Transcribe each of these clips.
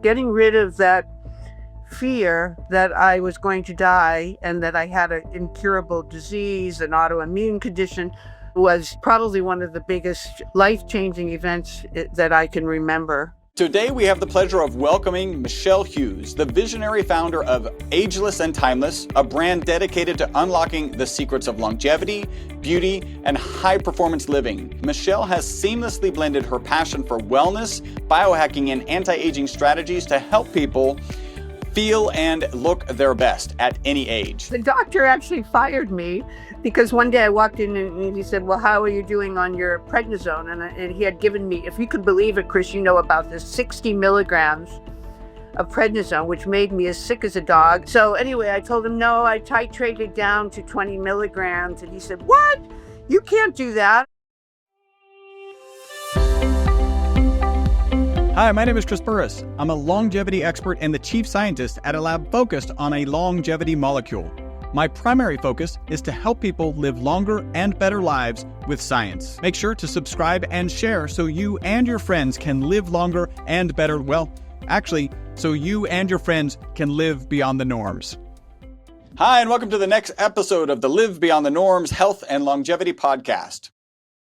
getting rid of that fear that I was going to die and that I had an incurable disease, an autoimmune condition, was probably one of the biggest life-changing events that I can remember. Today, we have the pleasure of welcoming Michele Hughes, the visionary founder of Ageless and Timeless, a brand dedicated to unlocking the secrets of longevity, beauty, and high-performance living. Michele has seamlessly blended her passion for wellness, biohacking, and anti-aging strategies to help people feel and look their best at any age. The doctor actually fired me because one day I walked in and he said, well, how are you doing on your prednisone? And he had given me, if you could believe it, Chris, you know about this, 60 milligrams of prednisone, which made me as sick as a dog. So anyway, I told him, no, I titrated down to 20 milligrams. And he said, what? You can't do that. Hi, my name is Chris Burris. I'm a longevity expert and the chief scientist at a lab focused on a longevity molecule. My primary focus is to help people live longer and better lives with science. Make sure to subscribe and share so you and your friends can live longer and better, so you and your friends can live beyond the norms. Hi, and welcome to the next episode of the Live Beyond the Norms Health and Longevity Podcast.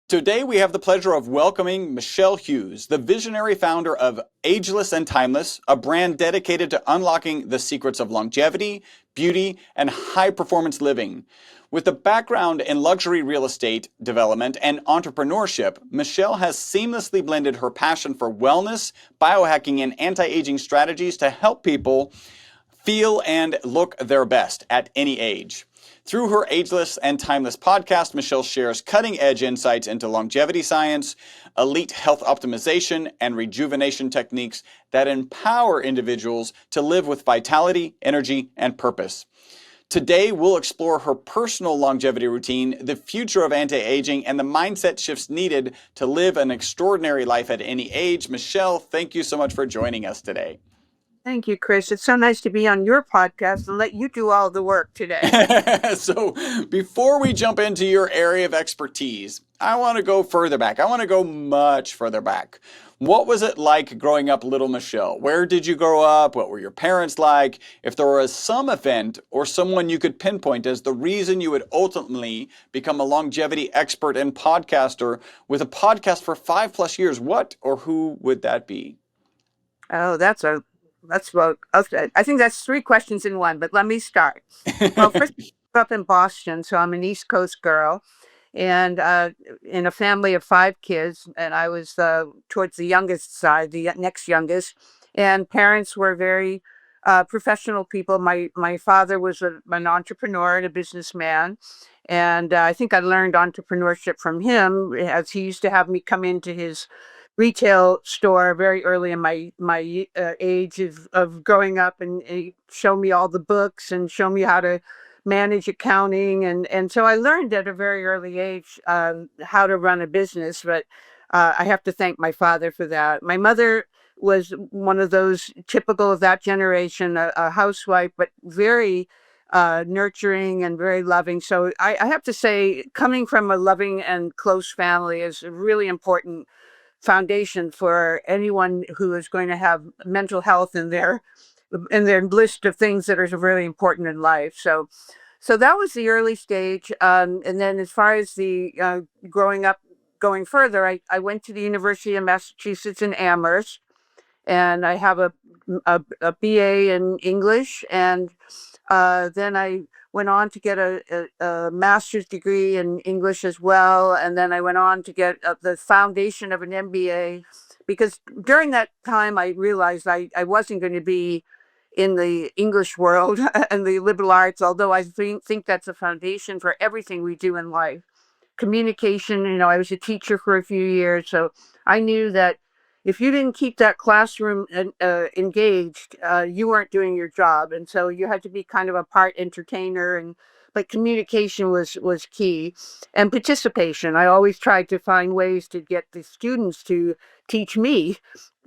Today, we have the pleasure of welcoming Michele Hughes, the visionary founder of Ageless and Timeless, a brand dedicated to unlocking the secrets of longevity, beauty, and high-performance living. With a background in luxury real estate development and entrepreneurship, Michele has seamlessly blended her passion for wellness, biohacking, and anti-aging strategies to help people feel and look their best at any age. Through her Ageless and Timeless podcast, Michele shares cutting-edge insights into longevity science, elite health optimization, and rejuvenation techniques that empower individuals to live with vitality, energy, and purpose. Today, we'll explore her personal longevity routine, the future of anti-aging, and the mindset shifts needed to live an extraordinary life at any age. Michele, thank you so much for joining us today. Thank you, Chris. It's so nice to be on your podcast and let you do all the work today. So before we jump into your area of expertise, I want to go further back. I want to go much further back. What was it like growing up, little Michele? Where did you grow up? What were your parents like? If there was some event or someone you could pinpoint as the reason you would ultimately become a longevity expert and podcaster with a podcast for 5+ years, what or who would that be? Oh, I think that's 3 questions in one, but let me start. Well, first, I grew up in Boston, so I'm an East Coast girl, and in a family of 5 kids, and I was towards the youngest side, the next youngest, and parents were very professional people. My father was an entrepreneur and a businessman, and I think I learned entrepreneurship from him, as he used to have me come into his retail store very early in my age of growing up, and he showed me all the books and show me how to manage accounting, and so I learned at a very early age how to run a business. But I have to thank my father for that. My mother was one of those typical of that generation, a housewife, but very nurturing and very loving. So I have to say, coming from a loving and close family is a really important foundation for anyone who is going to have mental health in their list of things that are really important in life. So that was the early stage. And then as far as the growing up, going further, I went to the University of Massachusetts in Amherst, and I have a BA in English, and then I went on to get a master's degree in English as well. And then I went on to get the foundation of an MBA, because during that time I realized I wasn't going to be in the English world and the liberal arts, although I think that's a foundation for everything we do in life. Communication, I was a teacher for a few years, so I knew that if you didn't keep that classroom engaged, you weren't doing your job. And so you had to be kind of a part entertainer, but communication was key. And participation. I always tried to find ways to get the students to teach me.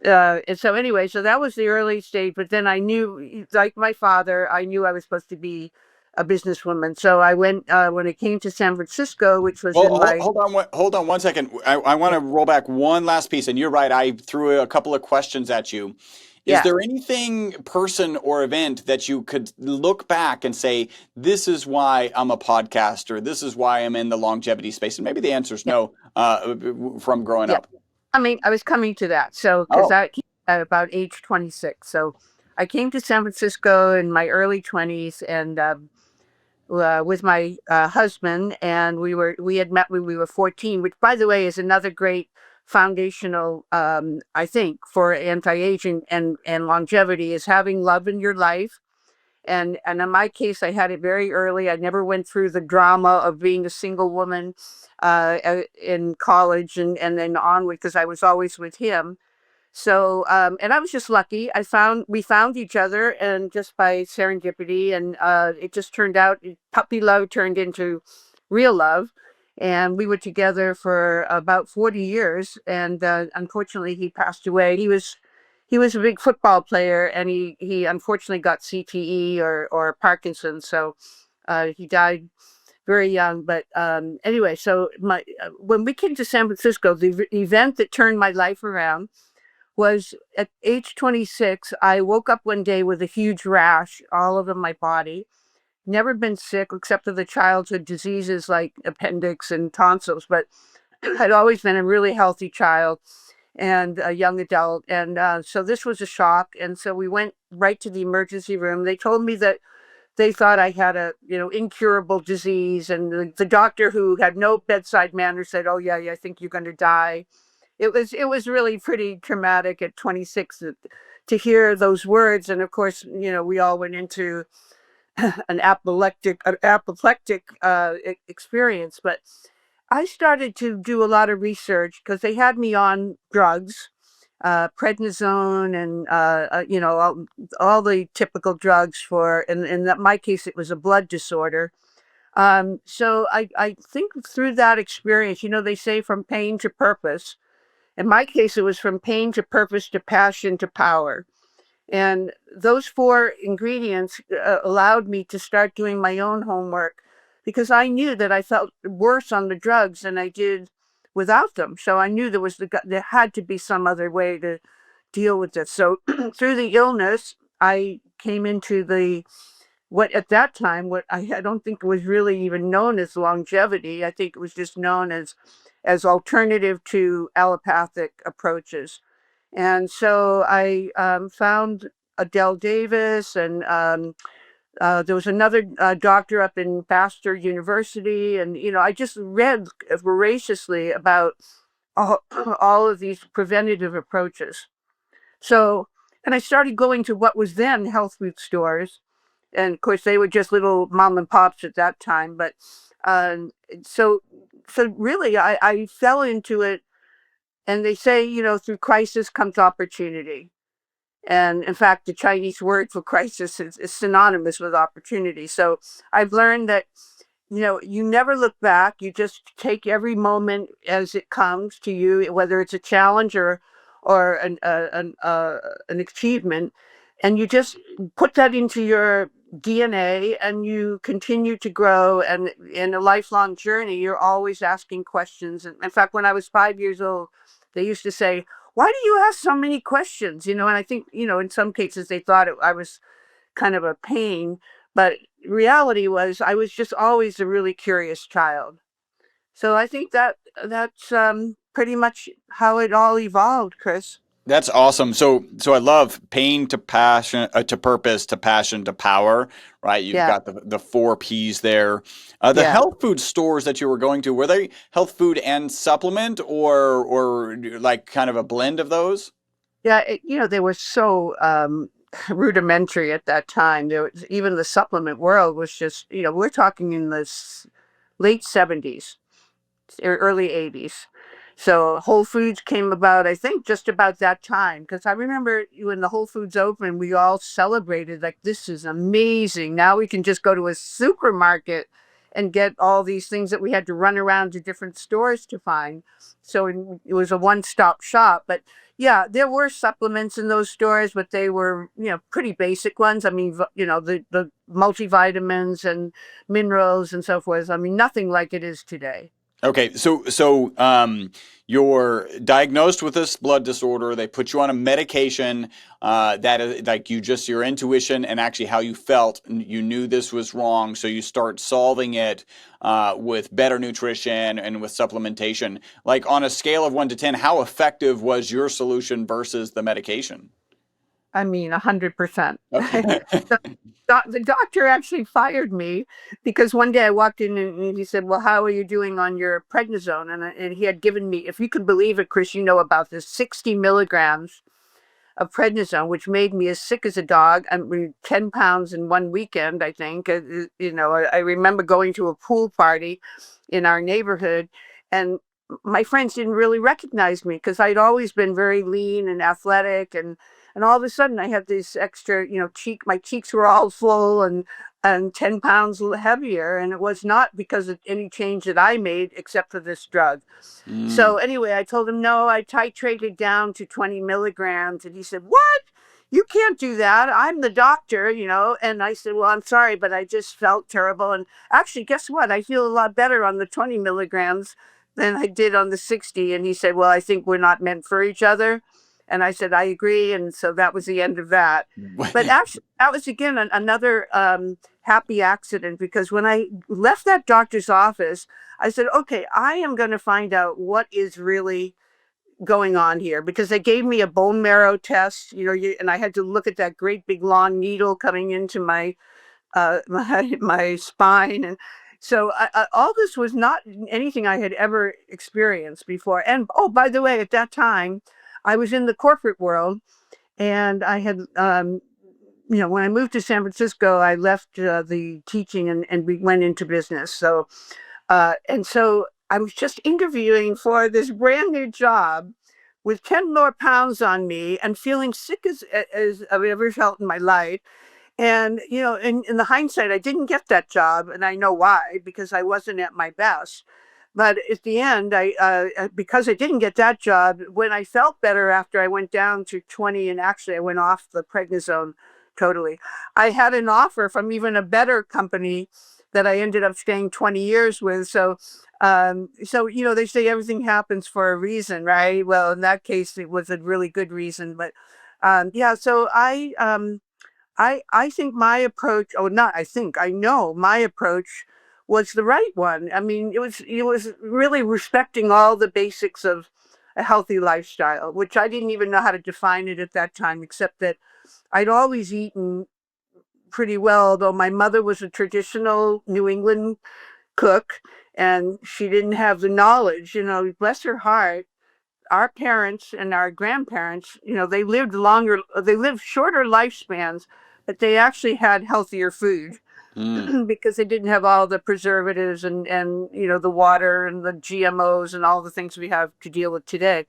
And so anyway, so that was the early stage. But then I knew, like my father, I knew I was supposed to be a businesswoman. So I went, when it came to San Francisco, which was hold on 1 second. I want to roll back one last piece. And you're right. I threw a couple of questions at you. Is Yeah. there anything, person or event that you could look back and say, this is why I'm a podcaster, this is why I'm in the longevity space? And maybe the answer is Yeah. no, from growing Yeah. up. I mean, I was coming to that. So, because Oh, I came at about age 26. So, I came to San Francisco in my early 20s and with my husband, and we had met when we were 14, which, by the way, is another great foundational, I think, for anti-aging and longevity is having love in your life. And in my case, I had it very early. I never went through the drama of being a single woman in college and then onward because I was always with him. So, and I was just lucky. We found each other and just by serendipity, and it just turned out puppy love turned into real love. And we were together for about 40 years. And unfortunately, he passed away. He was a big football player, and he unfortunately got CTE or Parkinson's. So he died very young. But anyway, so when we came to San Francisco, the event that turned my life around was at age 26. I woke up one day with a huge rash all over my body. Never been sick except for the childhood diseases like appendix and tonsils, but I'd always been a really healthy child and a young adult. And so this was a shock. And so we went right to the emergency room. They told me that they thought I had a, incurable disease. And the doctor, who had no bedside manner, said, "Oh yeah, yeah, I think you're going to die." It was really pretty traumatic at 26 to hear those words. And of course, we all went into an apoplectic experience. But I started to do a lot of research because they had me on drugs, prednisone, and all the typical drugs for. And in my case, it was a blood disorder. So I think through that experience, they say from pain to purpose. In my case, it was from pain to purpose to passion to power. And those four ingredients allowed me to start doing my own homework because I knew that I felt worse on the drugs than I did without them. So I knew there had to be some other way to deal with this. So through the illness, I came into what at that time, what I don't think was really even known as longevity. I think it was just known as alternative to allopathic approaches. And so I found Adele Davis, and there was another doctor up in Pasteur University. And, I just read voraciously about all, all of these preventative approaches. So, and I started going to what was then health food stores. And of course, they were just little mom and pops at that time. But um, so, so really, I fell into it. And they say, through crisis comes opportunity. And in fact, the Chinese word for crisis is synonymous with opportunity. So I've learned that, you never look back. You just take every moment as it comes to you, whether it's a challenge or an achievement, and you just put that into your DNA, and you continue to grow. And in a lifelong journey, you're always asking questions. And in fact, when I was 5 years old, they used to say, "Why do you ask so many questions?" And I think, in some cases they thought I was kind of a pain, but reality was I was just always a really curious child. So I think that's pretty much how it all evolved, Chris. that's awesome. So I love pain to passion, to purpose, to passion, to power, right? You've Yeah, got the four P's there. The yeah. health food stores that you were going to, were they health food and supplement, or like kind of a blend of those? Yeah, they were so rudimentary at that time. Even the supplement world was just, we're talking in the late 70s, early 80s. So Whole Foods came about, I think, just about that time. Because I remember when the Whole Foods opened, we all celebrated like, this is amazing. Now we can just go to a supermarket and get all these things that we had to run around to different stores to find. So it was a one-stop shop. But yeah, there were supplements in those stores, but they were, pretty basic ones. I mean, the multivitamins and minerals and so forth. I mean, nothing like it is today. Okay, so you're diagnosed with this blood disorder. They put you on a medication that is like your intuition and actually how you felt. You knew this was wrong, so you start solving it with better nutrition and with supplementation. Like on a scale of 1 to 10, how effective was your solution versus the medication? I mean, 100%. Okay. The doctor actually fired me because one day I walked in and he said, "Well, how are you doing on your prednisone?" And he had given me, if you could believe it, Chris, you know about this, 60 milligrams of prednisone, which made me as sick as a dog. I mean, 10 pounds in one weekend, I think. I remember going to a pool party in our neighborhood, and my friends didn't really recognize me because I'd always been very lean and athletic. And all of a sudden, I had this extra, my cheeks were all full and 10 pounds heavier. And it was not because of any change that I made except for this drug. So Mm. anyway, I told him no, I titrated down to 20 milligrams. And he said, "What? You can't do that. I'm the doctor." And I said, "Well, I'm sorry, but I just felt terrible. And actually, guess what? I feel a lot better on the 20 milligrams than I did on the 60." And he said, "Well, I think we're not meant for each other." And I said, "I agree." And so that was the end of that. But actually, that was again another happy accident because when I left that doctor's office, I said, "Okay, I am going to find out what is really going on here," because they gave me a bone marrow test, and I had to look at that great big long needle coming into my my spine. And so all this was not anything I had ever experienced before. And oh, by the way, at that time, I was in the corporate world, and I had when I moved to San Francisco, I left the teaching and we went into business. So I was just interviewing for this brand new job with 10 more pounds on me and feeling sick as I've ever felt in my life. And, in the hindsight, I didn't get that job. And I know why, because I wasn't at my best. But at the end, because I didn't get that job, when I felt better after I went down to 20, and actually I went off the prednisone totally, I had an offer from even a better company that I ended up staying 20 years with. So they say everything happens for a reason, right? Well, in that case, it was a really good reason. But yeah, so I think my approach, oh, not I think, I know my approach was the right one. I mean, it was really respecting all the basics of a healthy lifestyle, which I didn't even know how to define it at that time, except that I'd always eaten pretty well, though my mother was a traditional New England cook and she didn't have the knowledge, bless her heart. Our parents and our grandparents, they lived shorter lifespans, but they actually had healthier food Mm. because they didn't have all the preservatives and the water and the GMOs and all the things we have to deal with today.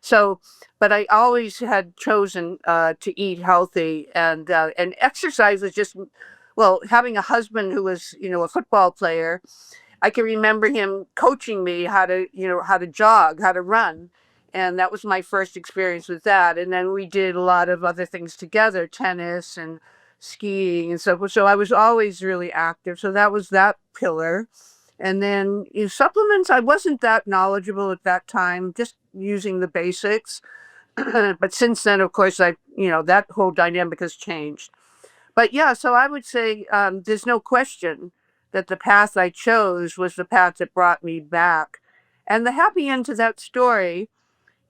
So, but I always had chosen to eat healthy, and exercise was just, well, having a husband who was a football player. I can remember him coaching me how to jog, how to run. And that was my first experience with that. And then we did a lot of other things together, tennis and skiing and so forth. So I was always really active. So that was that pillar. And then supplements, I wasn't that knowledgeable at that time, just using the basics. But since then, of course, that whole dynamic has changed. But yeah, so I would say there's no question that the path I chose was the path that brought me back. And the happy end to that story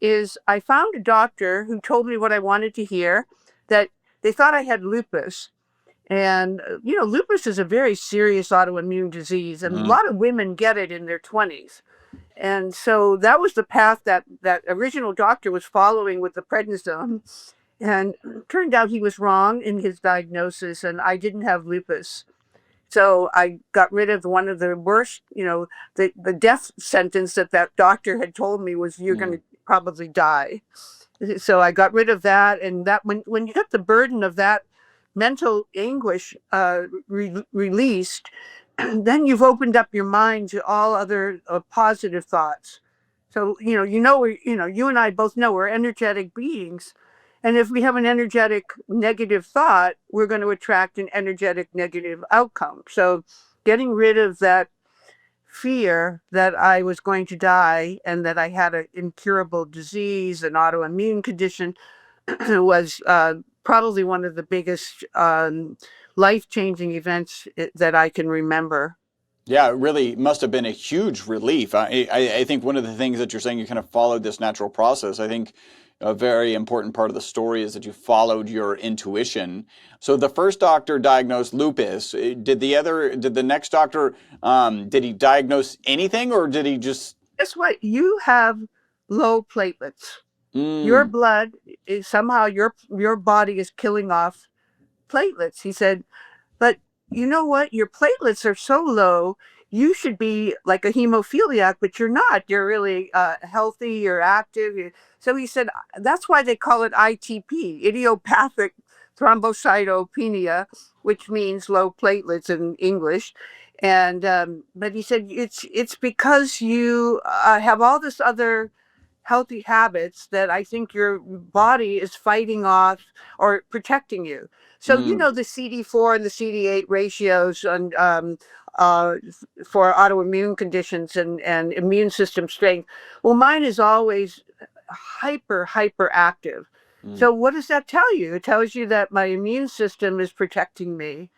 is I found a doctor who told me what I wanted to hear, that they thought I had lupus. And, lupus is a very serious autoimmune disease, and a Mm. lot of women get it in their 20s. And so that was the path that original doctor was following with the prednisone. And it turned out he was wrong in his diagnosis, and I didn't have lupus. So I got rid of one of the worst, the death sentence that doctor had told me was, "You're going Mm. to probably die." So I got rid of that. And that when you get the burden of that mental anguish released, then you've opened up your mind to all other positive thoughts. So, you and I both know we're energetic beings. And if we have an energetic negative thought, we're going to attract an energetic negative outcome. So getting rid of that fear that I was going to die and that I had an incurable disease, an autoimmune condition, was probably one of the biggest life-changing events that I can remember. Yeah, it really must have been a huge relief. I think one of the things that you're saying, you kind of followed this natural process. I think a very important part of the story is that you followed your intuition. So the first doctor diagnosed lupus. Did the next doctor, did he diagnose anything, or did he just? Guess what? You have low platelets. Your Mm, blood is somehow your body is killing off platelets. He said, but you know what? Your platelets are so low. You should be like a hemophiliac, but you're not. You're really healthy. You're active. So he said that's why they call it ITP, idiopathic thrombocytopenia, which means low platelets in English. And but he said it's because you have all this other healthy habits that I think your body is fighting off or protecting you. So you mm, know the CD4 and the CD8 ratios and uh, for autoimmune conditions and immune system strength. Well, mine is always hyper active. mm. So what does that tell you? It tells you that my immune system is protecting me.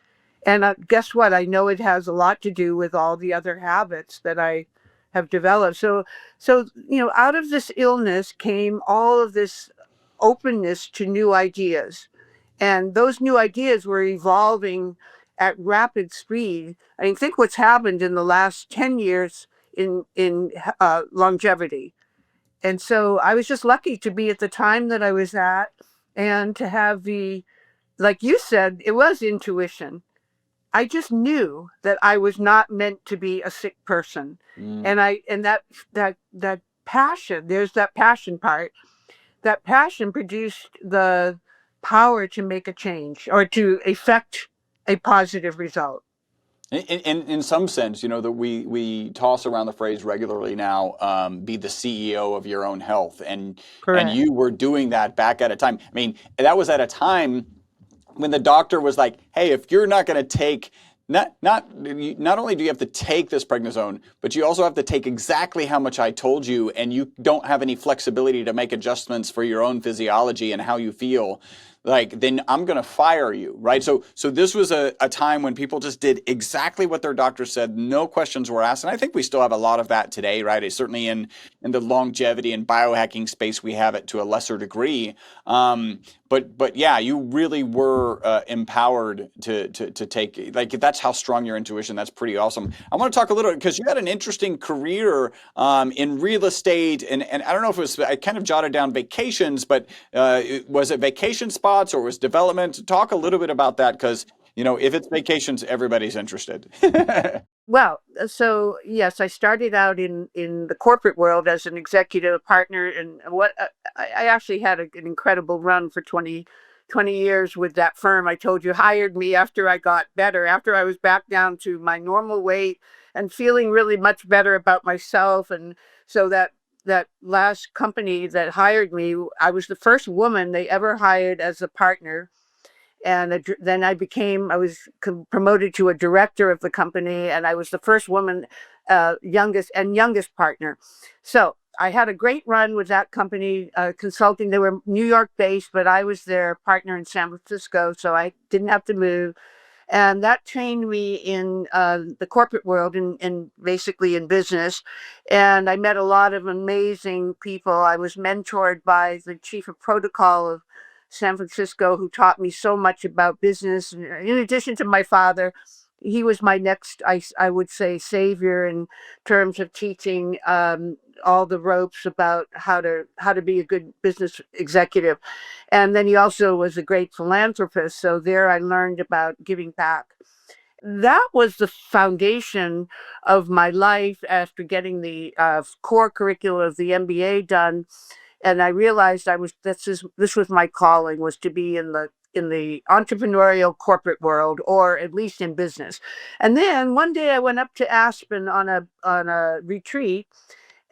And guess what? I know it has a lot to do with all the other habits that I have developed. So out of this illness came all of this openness to new ideas, and those new ideas were evolving at rapid speed. I mean, think what's happened in the last 10 years in longevity. And so I was just lucky to be at the time that I was at, and to have the, like you said, it was intuition. I just knew that I was not meant to be a sick person. Mm. And that passion, there's that passion part. That passion produced the power to make a change or to effect a positive result. In some sense, that we toss around the phrase regularly now, be the CEO of your own health, and Correct. you were doing that back at a time. I mean, that was at a time when the doctor was like, "Hey, if you're not going to take not only do you have to take this prednisone, but you also have to take exactly how much I told you, and you don't have any flexibility to make adjustments for your own physiology and how you feel. Like, then I'm going to fire you," right? So this was a time when people just did exactly what their doctor said. No questions were asked. And I think we still have a lot of that today, right? It's certainly in the longevity and biohacking space, we have it to a lesser degree. But yeah, you really were empowered to take, like, that's how strong your intuition. That's pretty awesome. I want to talk a little, because you had an interesting career in real estate, and I don't know if it was, I kind of jotted down vacations, but was it vacation spots or was development? Talk a little bit about that, because if it's vacations, everybody's interested. Well, so yes, I started out in the corporate world as an executive partner, and what I actually had an incredible run for 20 years with that firm. I told you hired me after I got better, after I was back down to my normal weight and feeling really much better about myself. And so that last company that hired me, I was the first woman they ever hired as a partner. And then I was promoted to a director of the company, and I was the first woman, youngest partner. So I had a great run with that company, consulting. They were New York based, but I was their partner in San Francisco, so I didn't have to move. And that trained me in the corporate world and basically in business. And I met a lot of amazing people. I was mentored by the chief of protocol of San Francisco, who taught me so much about business. In addition to my father, he was my next, I would say, savior in terms of teaching all the ropes about how to be a good business executive. And then he also was a great philanthropist. So there I learned about giving back. That was the foundation of my life after getting the core curriculum of the MBA done. And I realized this was my calling, was to be in the entrepreneurial corporate world, or at least in business. And then one day I went up to Aspen on a retreat,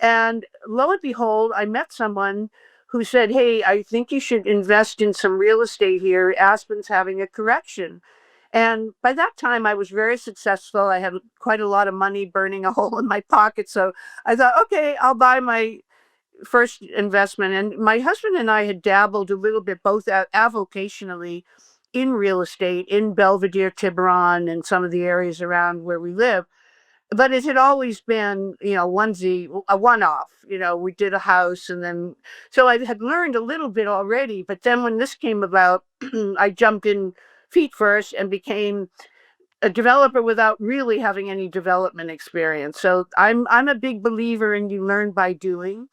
and lo and behold, I met someone who said, "Hey, I think you should invest in some real estate here. Aspen's having a correction." And by that time, I was very successful. I had quite a lot of money burning a hole in my pocket. So I thought, okay, I'll buy my first investment. And my husband and I had dabbled a little bit, both avocationally, in real estate in Belvedere, Tiburon, and some of the areas around where we live. But it had always been, a one-off. We did a house, and then so I had learned a little bit already. But then when this came about, I jumped in feet first and became a developer without really having any development experience. So I'm a big believer in you learn by doing.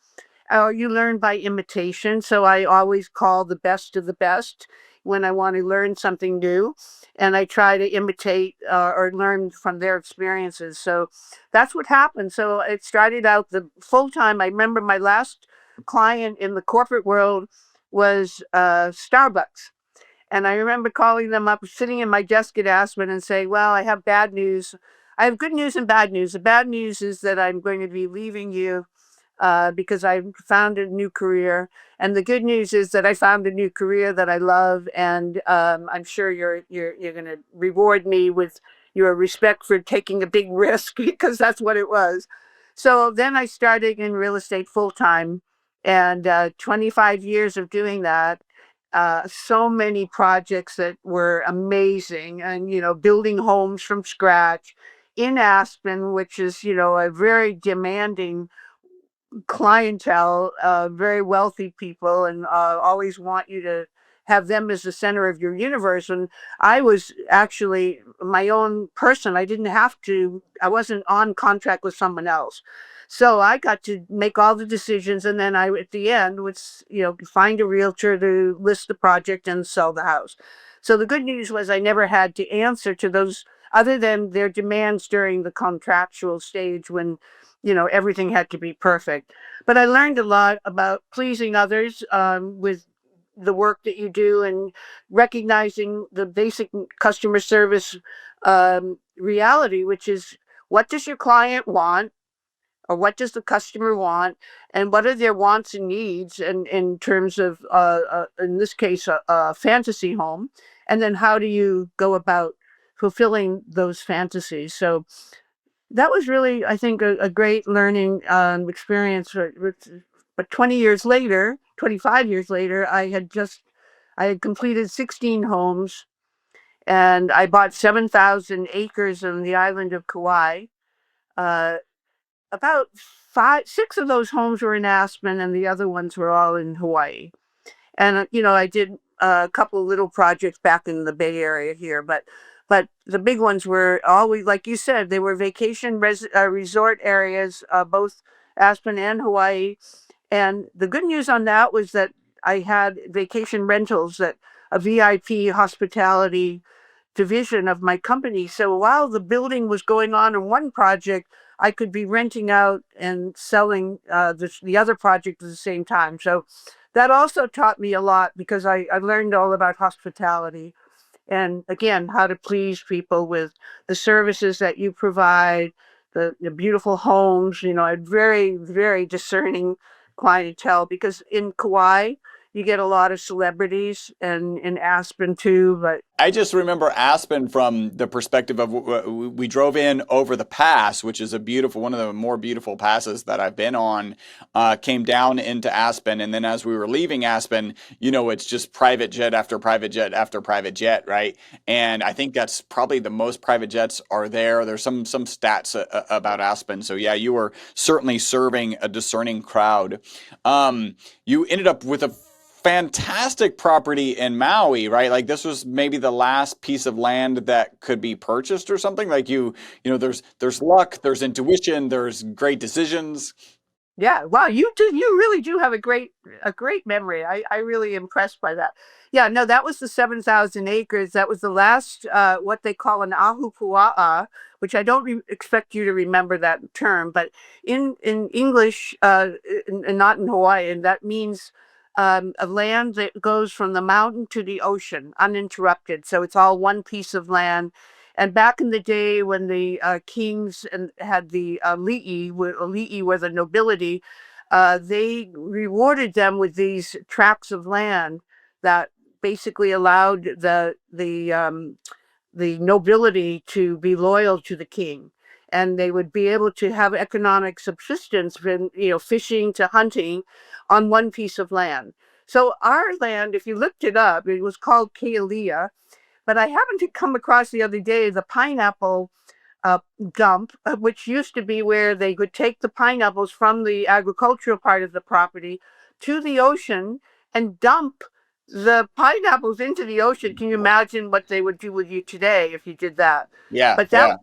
You learn by imitation. So I always call the best of the best when I want to learn something new. And I try to imitate or learn from their experiences. So that's what happened. So it started out the full time. I remember my last client in the corporate world was Starbucks. And I remember calling them up, sitting in my desk at Aspen and saying, well, I have bad news. I have good news and bad news. The bad news is that I'm going to be leaving you because I found a new career. And the good news is that I found a new career that I love, and I'm sure you're going to reward me with your respect for taking a big risk because that's what it was. So then I started in real estate full time, and 25 years of doing that. So many projects that were amazing, and building homes from scratch in Aspen, which is a very demanding clientele, very wealthy people, and always want you to have them as the center of your universe. And I was actually my own person. I wasn't on contract with someone else. So I got to make all the decisions. And then at the end, would, find a realtor to list the project and sell the house. So the good news was I never had to answer to those other than their demands during the contractual stage when everything had to be perfect. But I learned a lot about pleasing others with the work that you do, and recognizing the basic customer service reality, which is, what does your client want? Or what does the customer want? And what are their wants and needs? And in terms of, in this case, a fantasy home. And then how do you go about fulfilling those fantasies? So that was really, I think, a great learning experience. But 20 years later, 25 years later, I had completed 16 homes, and I bought 7,000 acres on the island of Kauai. Uh, about six of those homes were in Aspen, and the other ones were all in Hawaii. And I did a couple of little projects back in the Bay Area here, but the big ones were always, like you said, they were vacation resort areas, both Aspen and Hawaii. And the good news on that was that I had vacation rentals, that a VIP hospitality division of my company. So while the building was going on in one project, I could be renting out and selling the other project at the same time. So that also taught me a lot, because I learned all about hospitality, and again, how to please people with the services that you provide, the beautiful homes. A very, very discerning clientele, because in Kauai, you get a lot of celebrities, and in Aspen too. But I just remember Aspen from the perspective of we drove in over the pass, which is one of the more beautiful passes that I've been on. Came down into Aspen, and then as we were leaving Aspen, it's just private jet after private jet after private jet, right? And I think that's probably the most private jets are there. There's some stats about Aspen, so yeah, you were certainly serving a discerning crowd. You ended up with a fantastic property in Maui, right? Like this was maybe the last piece of land that could be purchased or something. Like there's luck, there's intuition, there's great decisions. yeah, wow, you really do have a great memory. I really impressed by that. Yeah, no, that was the 7,000 acres. That was the last what they call an ahupua'a, which I don't expect you to remember that term, but in English, and not in Hawaiian, that means a land that goes from the mountain to the ocean uninterrupted. So it's all one piece of land. And back in the day when the kings and had the li'i were the nobility, they rewarded them with these tracts of land that basically allowed the the nobility to be loyal to the king, and they would be able to have economic subsistence from fishing to hunting on one piece of land. So our land, if you looked it up, it was called Kealia. But I happened to come across the other day the pineapple dump, which used to be where they would take the pineapples from the agricultural part of the property to the ocean and dump the pineapples into the ocean. Can you imagine what they would do with you today if you did that? Yeah, But yeah.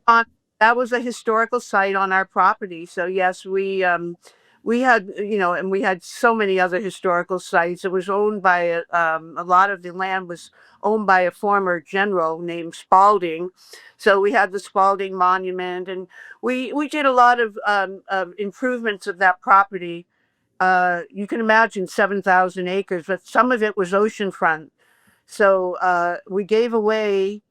that was a historical site on our property. So yes, we had, and we had so many other historical sites. It was owned by a lot of the land was owned by a former general named Spalding. So we had the Spalding Monument, and we did a lot of improvements of that property. You can imagine 7,000 acres, but some of it was oceanfront. So we gave away.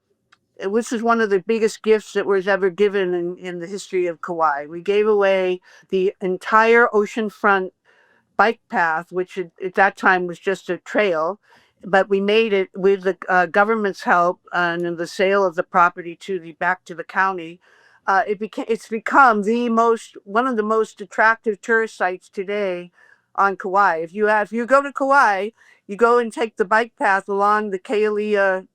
This is one of the biggest gifts that was ever given in the history of Kauai. We gave away the entire oceanfront bike path, which at that time was just a trail, but we made it with the government's help and in the sale of the property back to the county. It's become one of the most attractive tourist sites today on Kauai. If you go to Kauai, you go and take the bike path along the Kealia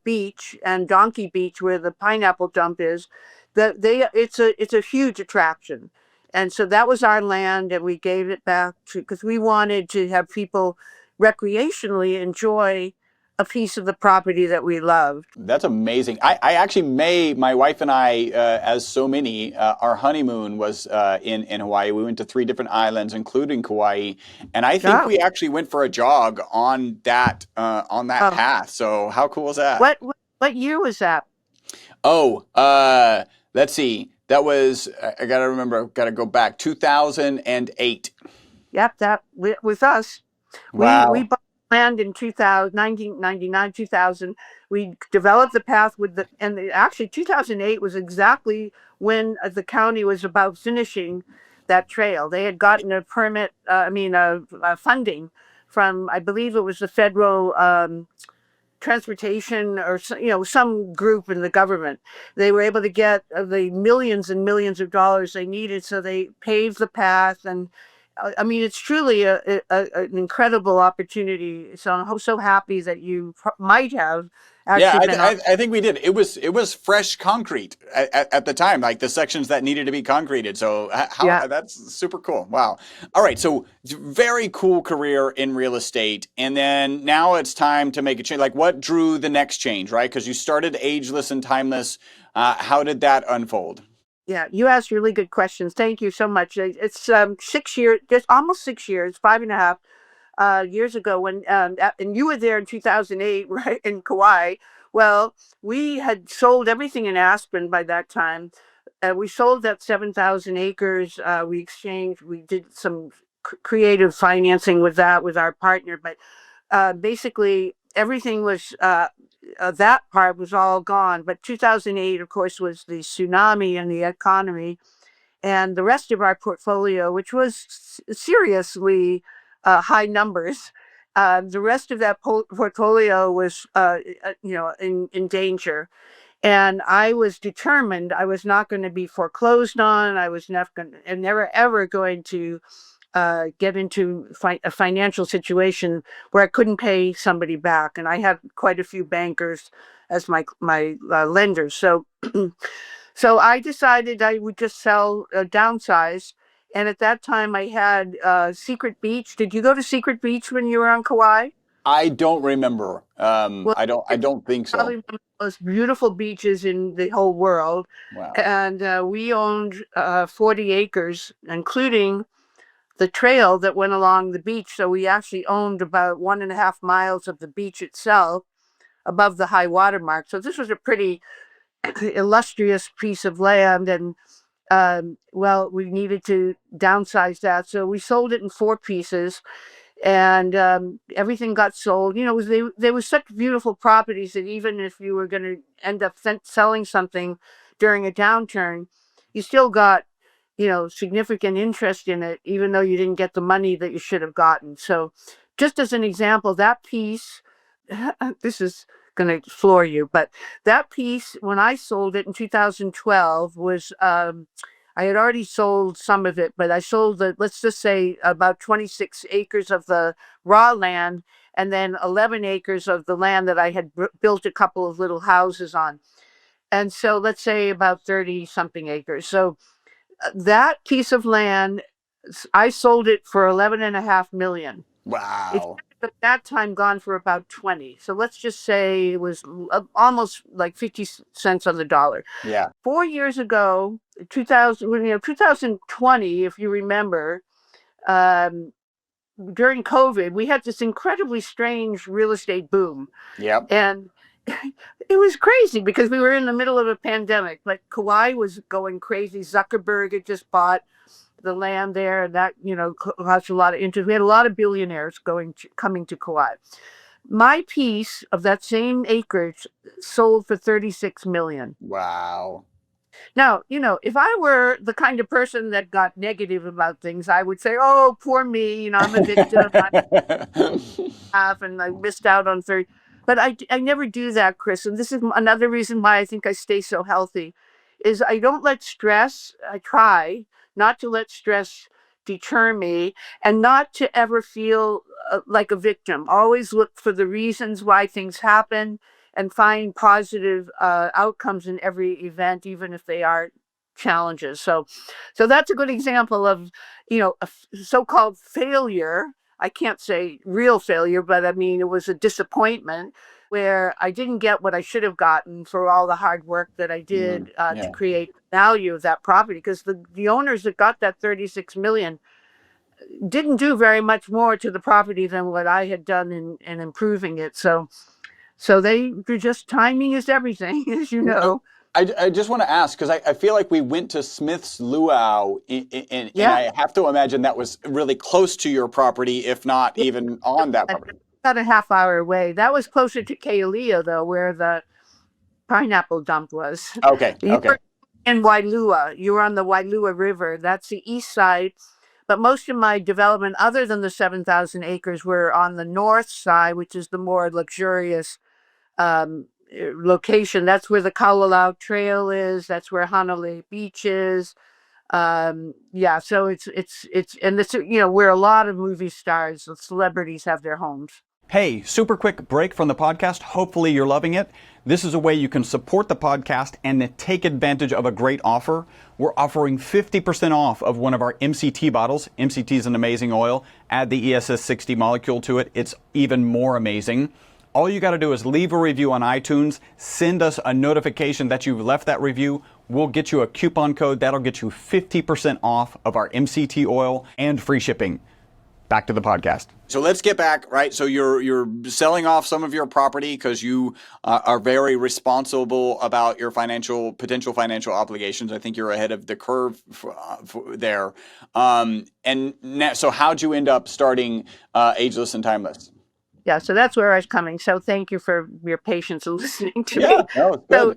beach and Donkey Beach, where the pineapple dump is. It's a huge attraction. And so that was our land, and we gave it back because we wanted to have people recreationally enjoy a piece of the property that we loved. That's amazing. I actually my wife and I, as so many, our honeymoon was in Hawaii. We went to 3 different islands, including Kauai, and I think Oh, we actually went for a jog on that oh. path. So how cool is that? What year was that? Oh, let's see. That was I gotta remember. Gotta go back 2008. Yep, with us. We Wow. bought land in 2000, 1999, 2000. We developed the path actually 2008 was exactly when the county was about finishing that trail. They had gotten a permit, funding from, I believe it was the federal transportation or some group in the government. They were able to get the millions and millions of dollars they needed, so they paved the path. And I mean, it's truly an incredible opportunity. So I'm so happy that you might have Yeah, actually been on. I think we did. It was fresh concrete at the time, like the sections that needed to be concreted. So Yeah. how that's super cool. Wow. All right, so very cool career in real estate, and then now it's time to make a change. Like, what drew the next change, right? Because you started Ageless and Timeless. How did that unfold? Yeah, you asked really good questions. Thank you so much. It's 6 years, just almost 6 years, 5.5 years ago and you were there in 2008, right, in Kauai. Well, we had sold everything in Aspen by that time. We sold that 7,000 acres. We did some creative financing with our partner, but basically everything was, that part was all gone. But 2008, of course, was the tsunami and the economy, and the rest of our portfolio, which was seriously high numbers. The rest of that portfolio was, in danger. And I was determined I was not going to be foreclosed on. I was never ever going to get into a financial situation where I couldn't pay somebody back. And I had quite a few bankers as my lenders. So so I decided I would just sell, downsize. And at that time, I had Secret Beach. Did you go to Secret Beach when you were on Kauai? I don't remember. Well, I it's don't think probably so. one of the most beautiful beaches in the whole world. Wow. And we owned 40 acres, including the trail that went along the beach. So we actually owned about 1.5 miles of the beach itself above the high water mark. So this was a pretty illustrious piece of land. And well, we needed to downsize that. So we sold it in 4 pieces, and everything got sold. They were such beautiful properties that even if you were going to end up selling something during a downturn, you still got, significant interest in it, even though you didn't get the money that you should have gotten. So, just as an example, that piece, this is going to floor you. But that piece, when I sold it in 2012, was I had already sold some of it, but I sold let's just say about 26 acres of the raw land, and then 11 acres of the land that I had built a couple of little houses on. And so let's say about 30 something acres. So that piece of land, I sold it for 11.5 million. It Wow. at that time gone for about 20. So let's just say it was almost like 50 cents on the dollar. Yeah. 4 years ago, 2020, if you remember, um, during COVID, we had this incredibly strange real estate boom. Yep. And it was crazy because we were in the middle of a pandemic. Like Kauai was going crazy. Zuckerberg had just bought the land there, and that caused a lot of interest. We had a lot of billionaires coming to Kauai. My piece of that same acreage sold for 36 million. Wow. Now, if I were the kind of person that got negative about things, I would say, "Oh, poor me. I'm a victim. And I missed out on 30." But I never do that, Chris. And this is another reason why I think I stay so healthy, is I don't let stress. I try not to let stress deter me, and not to ever feel like a victim. Always look for the reasons why things happen, and find positive outcomes in every event, even if they are challenges. So that's a good example of, a so-called failure. I can't say real failure, but I mean, it was a disappointment where I didn't get what I should have gotten for all the hard work that I did Yeah. to create value of that property. Because the owners that got that 36 million didn't do very much more to the property than what I had done in improving it. So they're just, timing is everything, as you know. I just want to ask, because I feel like we went to Smith's Luau, and Yeah. I have to imagine that was really close to your property, if not Yeah. even on that property. About a half hour away. That was closer to Kealia, though, where the pineapple dump was. Okay. You Okay. were in Wailua. You were on the Wailua River. That's the east side. But most of my development, other than the 7,000 acres, were on the north side, which is the more luxurious location. That's where the Kaulau Trail is. That's where Hanalei Beach is. Yeah, so it's and this, where a lot of movie stars, celebrities have their homes. Hey, super quick break from the podcast. Hopefully you're loving it. This is a way you can support the podcast and take advantage of a great offer. We're offering 50% off of one of our MCT bottles. MCT is an amazing oil. Add the ESS 60 molecule to it. It's even more amazing. All you got to do is leave a review on iTunes, send us a notification that you've left that review. We'll get you a coupon code that'll get you 50% off of our MCT oil and free shipping. Back to the podcast. So let's get back, right? So you're selling off some of your property because you are very responsible about your potential financial obligations. I think you're ahead of the curve there. So how'd you end up starting Ageless and Timeless? Yeah, so that's where I was coming. So thank you for your patience in listening to me. No,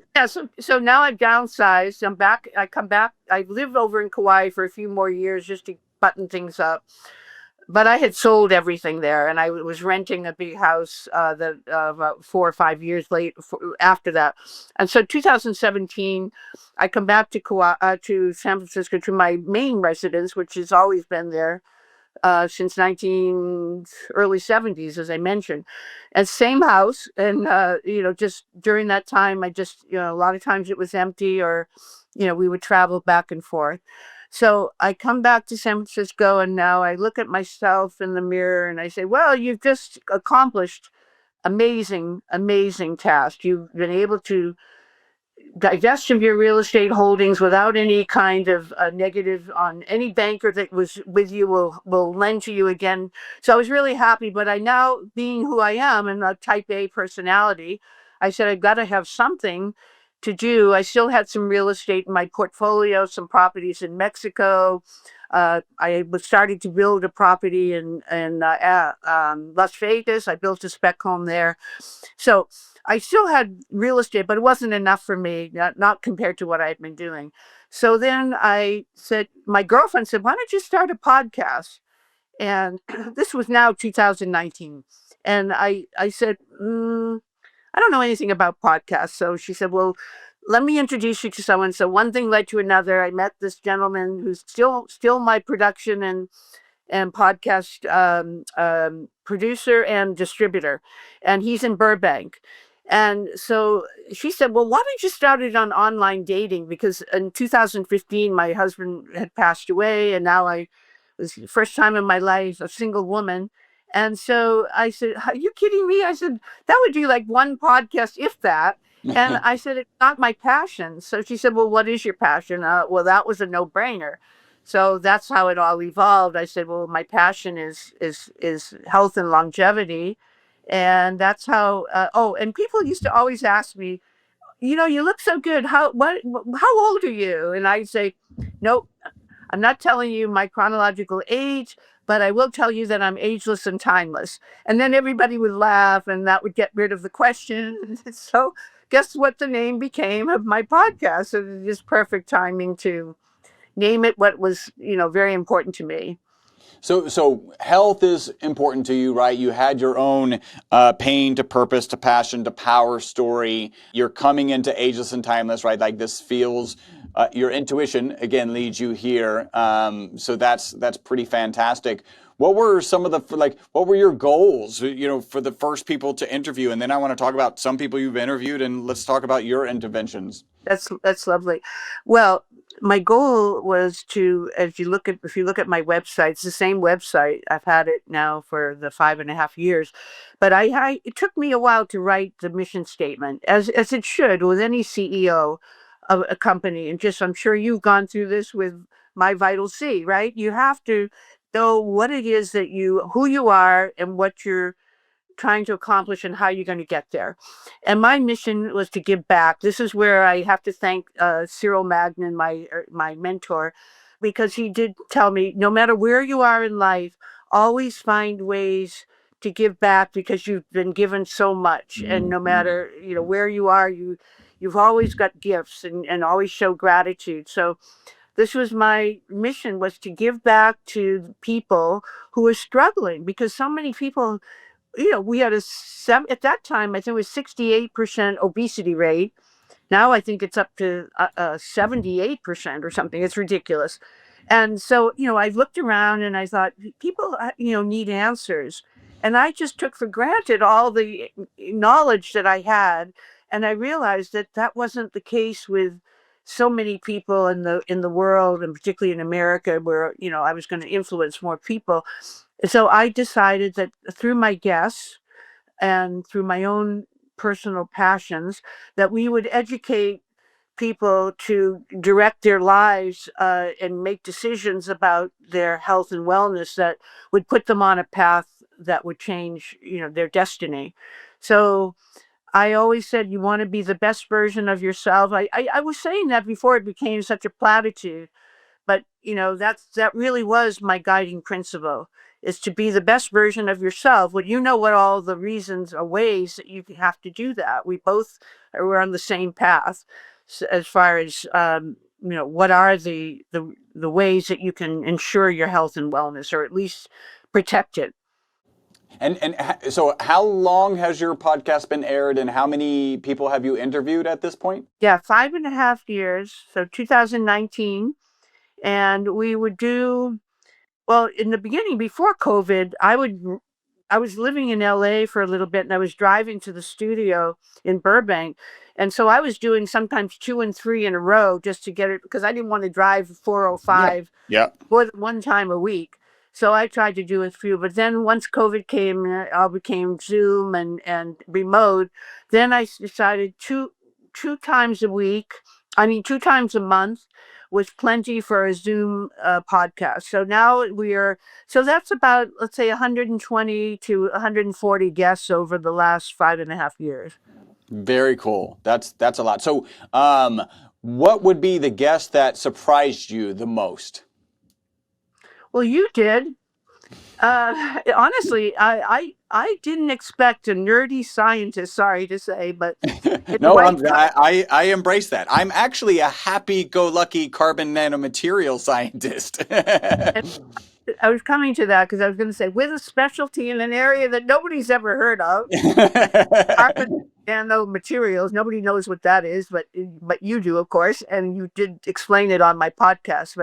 So now I've downsized. I'm back. I come back. I lived over in Kauai for a few more years just to button things up. But I had sold everything there, and I was renting a big house about 4 or 5 years after that. And so 2017, I come back to San Francisco, to my main residence, which has always been there since early 70s, as I mentioned. And same house. And, just during that time, a lot of times it was empty, or, we would travel back and forth. So I come back to San Francisco, and now I look at myself in the mirror and I say, well, you've just accomplished amazing, amazing task. You've been able to divest of your real estate holdings without any kind of negative on any banker that was with you will lend to you again. So I was really happy, but I now, being who I am and a type A personality, I said, I've got to have something to do. I still had some real estate in my portfolio, some properties in Mexico. I was starting to build a property in Las Vegas. I built a spec home there. So I still had real estate, but it wasn't enough for me, not compared to what I had been doing. So then my girlfriend said, why don't you start a podcast? And this was now 2019. And I said, I don't know anything about podcasts. So she said, well, let me introduce you to someone. So one thing led to another. I met this gentleman who's still my production and podcast producer and distributor, and he's in Burbank. And so she said, "Well, why don't you start it on online dating? Because in 2015, my husband had passed away, and now I was the first time in my life a single woman." And so I said, "Are you kidding me?" I said, "That would be like one podcast, if that." And I said, "It's not my passion." So she said, "Well, what is your passion?" Well, that was a no-brainer. So that's how it all evolved. I said, "Well, my passion is health and longevity," and that's how. Oh, and people used to always ask me, "You look so good. How old are you?" And I say, "Nope, I'm not telling you my chronological age, but I will tell you that I'm ageless and timeless." And then everybody would laugh, and that would get rid of the question. So, guess what the name became of my podcast? It was just perfect timing to name it what was, very important to me. So health is important to you, right? You had your own pain to purpose to passion to power story. You're coming into Ageless and Timeless, right? Like this feels, your intuition again leads you here. So that's pretty fantastic. What were some of what were your goals, for the first people to interview? And then I want to talk about some people you've interviewed, and let's talk about your interventions. That's lovely. Well, my goal was to, as if you look at my website, it's the same website. I've had it now for the 5.5 years, but it took me a while to write the mission statement, as it should with any CEO of a company. And just, I'm sure you've gone through this with My Vital C, right? You have to know what it is who you are, and what you're trying to accomplish and how you're going to get there. And my mission was to give back. This is where I have to thank Cyril Magnin, my mentor, because he did tell me, no matter where you are in life, always find ways to give back, because you've been given so much. And no matter where you are, you've always got gifts, and always show gratitude. So this was my mission, was to give back to people who are struggling, because so many people, we had at that time, I think it was 68% obesity rate. Now I think it's up to 78% or something. It's ridiculous. And so, I looked around and I thought, people, need answers. And I just took for granted all the knowledge that I had. And I realized that that wasn't the case with so many people in the world, and particularly in America, where, I was going to influence more people. So I decided that through my guests and through my own personal passions, that we would educate people to direct their lives and make decisions about their health and wellness that would put them on a path that would change, their destiny. So I always said, you want to be the best version of yourself. I was saying that before it became such a platitude, but that really was my guiding principle, is to be the best version of yourself. Well, what all the reasons or ways that you have to do that. We both are on the same path, as far as what are the ways that you can ensure your health and wellness, or at least protect it. So how long has your podcast been aired, and how many people have you interviewed at this point? Yeah, 5.5 years. So 2019. And we would do, well, in the beginning, before COVID, I was living in LA for a little bit, and I was driving to the studio in Burbank. And so I was doing sometimes 2 and 3 in a row, just to get it, because I didn't want to drive Yeah. 405 Yeah. more than one time a week. So I tried to do a few, but then once COVID came, it all became Zoom and remote. Then I decided two times a week, 2 times a month was plenty for a Zoom podcast. So now so that's about, let's say, 120 to 140 guests over the last 5.5 years. Very cool. That's a lot. So, what would be the guest that surprised you the most? Well, you did. Honestly, I didn't expect a nerdy scientist, sorry to say, but in the No, white I embrace that. I'm actually a happy-go-lucky carbon nanomaterial scientist. and I was coming to that, because I was going to say, with a specialty in an area that nobody's ever heard of, carbon nanomaterials. Nobody knows what that is, but you do, of course, and you did explain it on my podcast.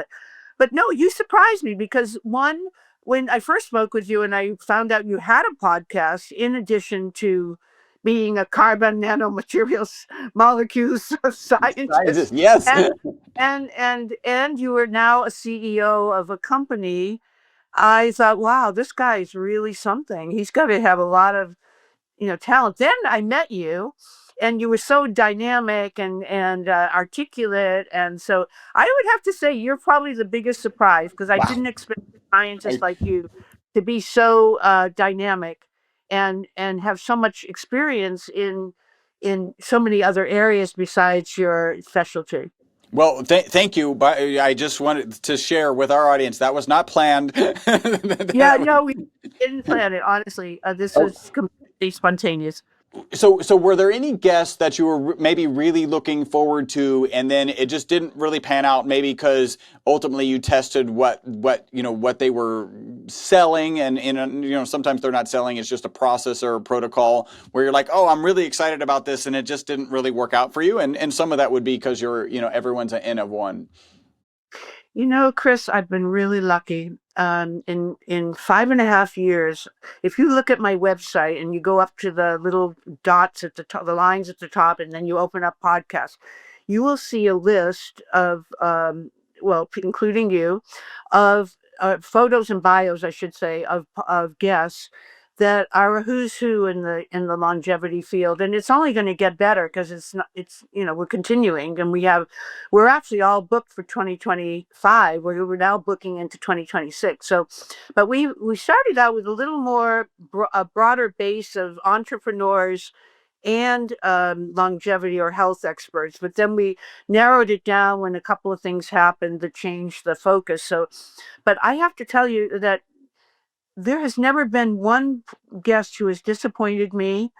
But no, you surprised me because one, when I first spoke with you and I found out you had a podcast, in addition to being a carbon nanomaterials molecules scientist, Yes. and and you are now a CEO of a company. I thought, wow, this guy's really something. He's got to have a lot of talent. Then I met you, and you were so dynamic and articulate, and so I would have to say you're probably the biggest surprise because I Wow. didn't expect a scientist like you to be so dynamic and have so much experience in so many other areas besides your specialty. Well, thank you. But I just wanted to share with our audience that was not planned. Yeah, no, we didn't plan it. Honestly, this was completely spontaneous. So were there any guests that you were maybe really looking forward to, and then it just didn't really pan out? Maybe because ultimately you tested what they were selling, and sometimes they're not selling; it's just a process or a protocol where you're like, oh, I'm really excited about this, and it just didn't really work out for you. And some of that would be because everyone's an N of one. Chris, I've been really lucky. In 5.5 years, if you look at my website and you go up to the little dots at the top, the lines at the top, and then you open up podcasts, you will see a list of, well, including you, of photos and bios, I should say, of guests that are a who's who in the longevity field, and it's only going to get better because it's not. We're continuing, and we're actually all booked for 2025. We're now booking into 2026. So, but we started out with a little more a broader base of entrepreneurs and longevity or health experts. But then we narrowed it down when a couple of things happened that changed the focus. So, but I have to tell you that there has never been one guest who has disappointed me.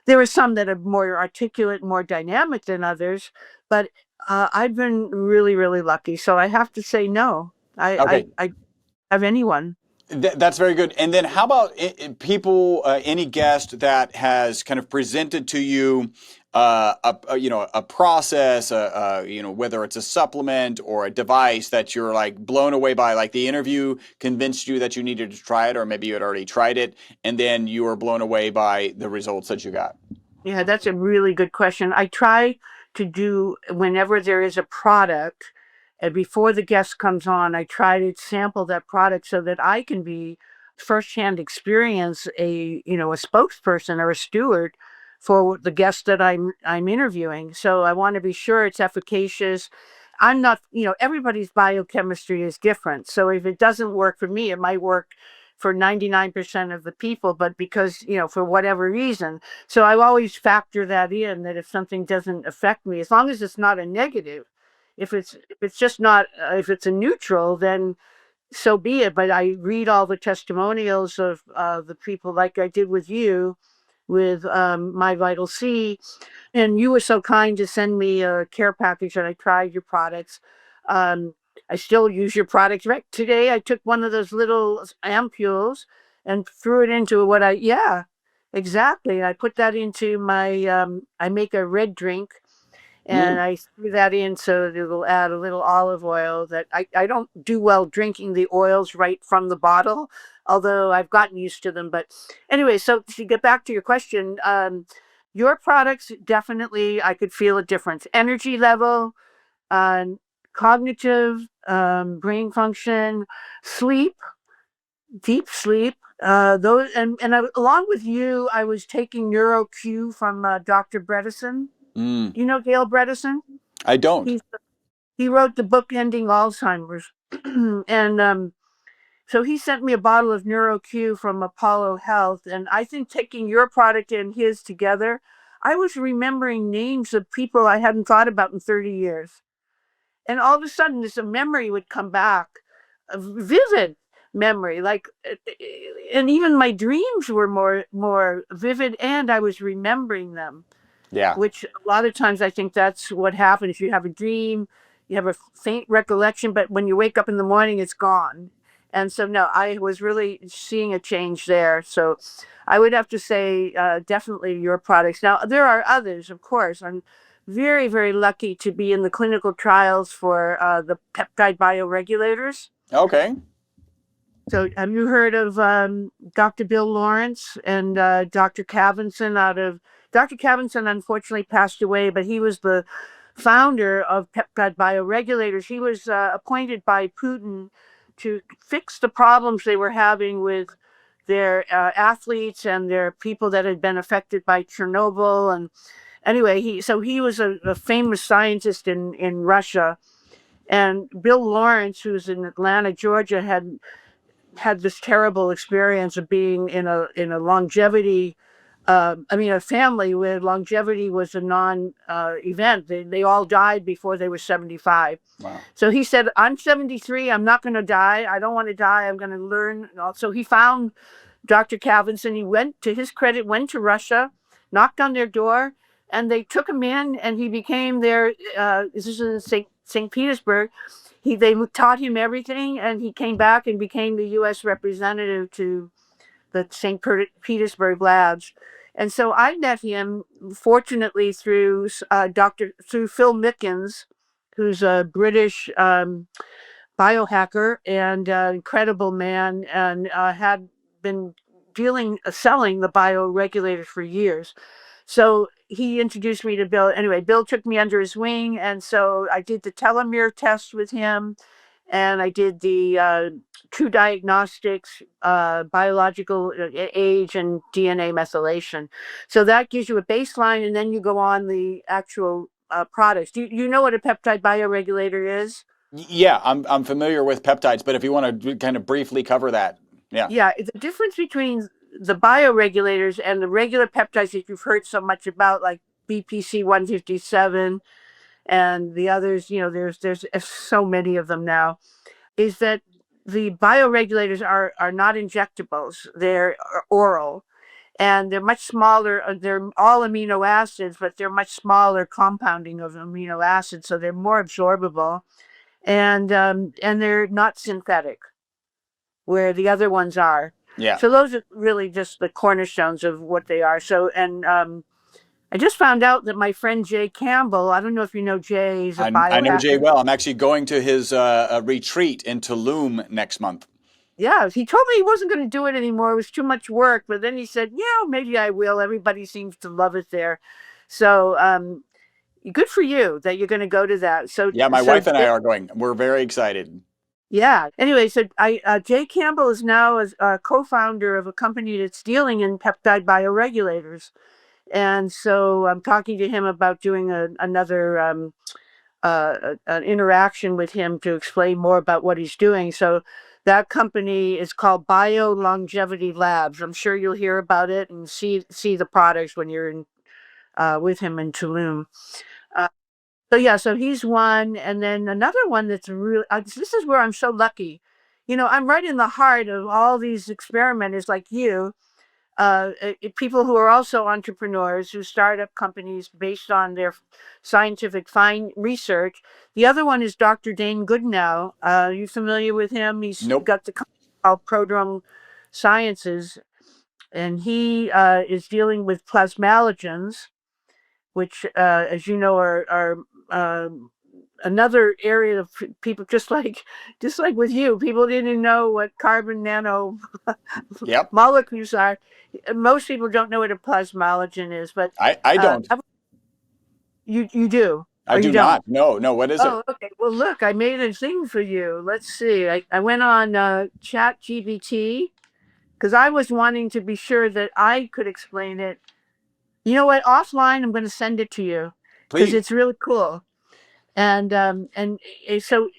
There are some that are more articulate, more dynamic than others, but I've been really, really lucky. So I have to say no. Okay. I have anyone. That's very good. And then how about people, any guest that has kind of presented to you a process, whether it's a supplement or a device that you're like blown away by, like the interview convinced you that you needed to try it, or maybe you had already tried it, and then you were blown away by the results that you got. Yeah, that's a really good question. I try to do whenever there is a product, and before the guest comes on, I try to sample that product so that I can be firsthand experience a spokesperson or a steward for the guest that I'm interviewing. So I want to be sure it's efficacious. I'm not, everybody's biochemistry is different. So if it doesn't work for me, it might work for 99% of the people, but because, for whatever reason. So I always factor that in, that if something doesn't affect me, as long as it's not a negative, if it's just not, if it's a neutral, then so be it. But I read all the testimonials of the people, like I did with you, with My Vital C, and you were so kind to send me a care package, and I tried your products. Um, I still use your products. Right today, I took one of those little ampules and threw it into yeah, exactly. I put that into my, I make a red drink, and Mm. I threw that in so it'll add a little olive oil. That I don't do well drinking the oils right from the bottle, although I've gotten used to them. But anyway, so to get back to your question, your products definitely, I could feel a difference. Energy level, uh, cognitive, brain function, sleep, deep sleep. Those along with you, I was taking NeuroQ from Dr. Bredesen. Mm. You know Gail Bredesen? I don't. He's he wrote the book Ending Alzheimer's, and so he sent me a bottle of NeuroQ from Apollo Health, and I think taking your product and his together, I was remembering names of people I hadn't thought about in 30 years. And all of a sudden, this memory would come back, a vivid memory, like, and even my dreams were more vivid, and I was remembering them, Yeah. which a lot of times I think that's what happens. You have a dream, you have a faint recollection, but when you wake up in the morning, it's gone. And so, no, I was really seeing a change there. So I would have to say definitely your products. Now, there are others, of course. I'm very, very lucky to be in the clinical trials for the peptide bioregulators. Okay. So have you heard of Dr. Bill Lawrence and Dr. Cavinson out of... Dr. Cavinson unfortunately passed away, but he was the founder of peptide bioregulators. He was appointed by Putin to fix the problems they were having with their athletes and their people that had been affected by Chernobyl. And anyway, he was a famous scientist in Russia. And Bill Lawrence, who's in Atlanta, Georgia, had this terrible experience of being in a longevity, a family where longevity was a non-event. They all died before they were 75. Wow. So he said, I'm 73, I'm not going to die. I don't want to die, I'm going to learn. So he found Dr. Cavinson. He went, to his credit, went to Russia, knocked on their door, and they took him in, and he became their, this is in St. Petersburg. They taught him everything, and he came back and became the U.S. representative to the St. Petersburg labs. And so I met him, fortunately, through through Phil Mickens, who's a British biohacker and incredible man, and had been selling the bioregulators for years. So he introduced me to Bill. Anyway, Bill took me under his wing, and so I did the telomere test with him, and I did the true diagnostics, biological age, and DNA methylation. So that gives you a baseline, and then you go on the actual products. Do you know what a peptide bioregulator is? Yeah, I'm familiar with peptides, but if you want to kind of briefly cover that, yeah. Yeah, the difference between the bioregulators and the regular peptides that you've heard so much about, like BPC 157 and the others, there's so many of them now, is that the bioregulators are not injectables. They're oral, and they're much smaller. They're all amino acids, but they're much smaller compounding of amino acids, so they're more absorbable, and they're not synthetic, where the other ones are. Yeah. So those are really just the cornerstones of what they are. So, and I just found out that my friend Jay Campbell, I don't know if you know Jay, he's a I know Jay biohacker. well. I'm actually going to his retreat in Tulum next month. Yeah, he told me he wasn't going to do it anymore. It was too much work. But then he said, yeah, maybe I will. Everybody seems to love it there. So good for you that you're going to go to that. Yeah, my wife and I are going. We're very excited. Yeah. Anyway, so Jay Campbell is now a co-founder of a company that's dealing in peptide bioregulators. And so I'm talking to him about doing another an interaction with him to explain more about what he's doing. So that company is called Bio Longevity Labs. I'm sure you'll hear about it and see the products when you're with him in Tulum. So he's one, and then another one that's really. This is where I'm so lucky. I'm right in the heart of all these experimenters like you, people who are also entrepreneurs who start up companies based on their scientific fine research. The other one is Dr. Dane Goodenow. Are you familiar with him? He's Nope. got the company called Prodrome Sciences, and he is dealing with plasmalogens, which, as you know, are another area of people just like with you. People didn't know what carbon nano Yep. molecules are. Most people don't know what a plasmalogen is, but I don't. You do. I do not. No. What is it? Oh, okay. Well, look, I made a thing for you. Let's see. I went on Chat GBT because I was wanting to be sure that I could explain it. You know what? Offline, I'm going to send it to you because Please. it's really cool. And so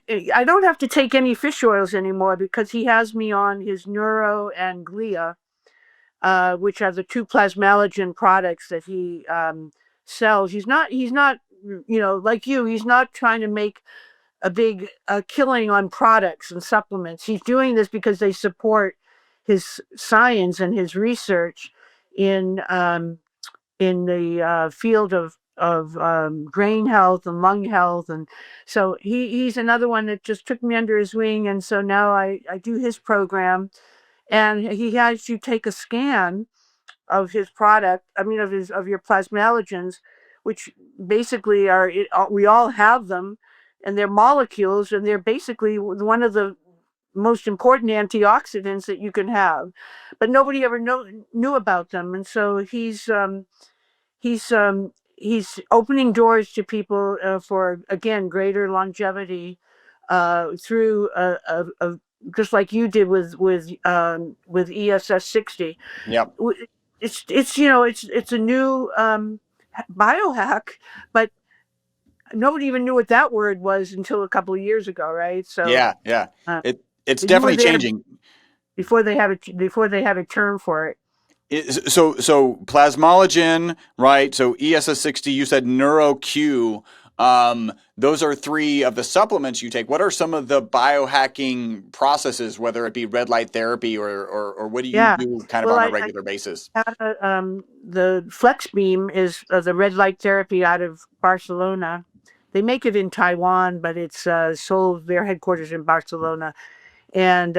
I don't have to take any fish oils anymore because he has me on his neuro and glia, which are the two plasmalogen products that he sells. He's not like you. He's not trying to make a big killing on products and supplements. He's doing this because they support his science and his research in the field of brain health and lung health, and so he's another one that just took me under his wing, and so now I do his program, and he has you take a scan of his product. I mean, of your plasmalogens, which basically we all have them, and they're molecules, and they're basically one of the most important antioxidants that you can have, but nobody ever knew about them, and so he's he's opening doors to people for again greater longevity through just like you did with ESS 60. Yep. It's it's a new biohack, but nobody even knew what that word was until a couple of years ago, right? So Yeah. Yeah. uh, It's you were definitely there changing. before they had a term for it. So plasmalogen, right? So ESS60, you said NeuroQ. Those are three of the supplements you take. What are some of the biohacking processes, whether it be red light therapy or what do you Yeah. do kind of Well, on a I regular basis? had the Flex Beam is the red light therapy out of Barcelona. They make it in Taiwan, but it's sold. Their headquarters in Barcelona, and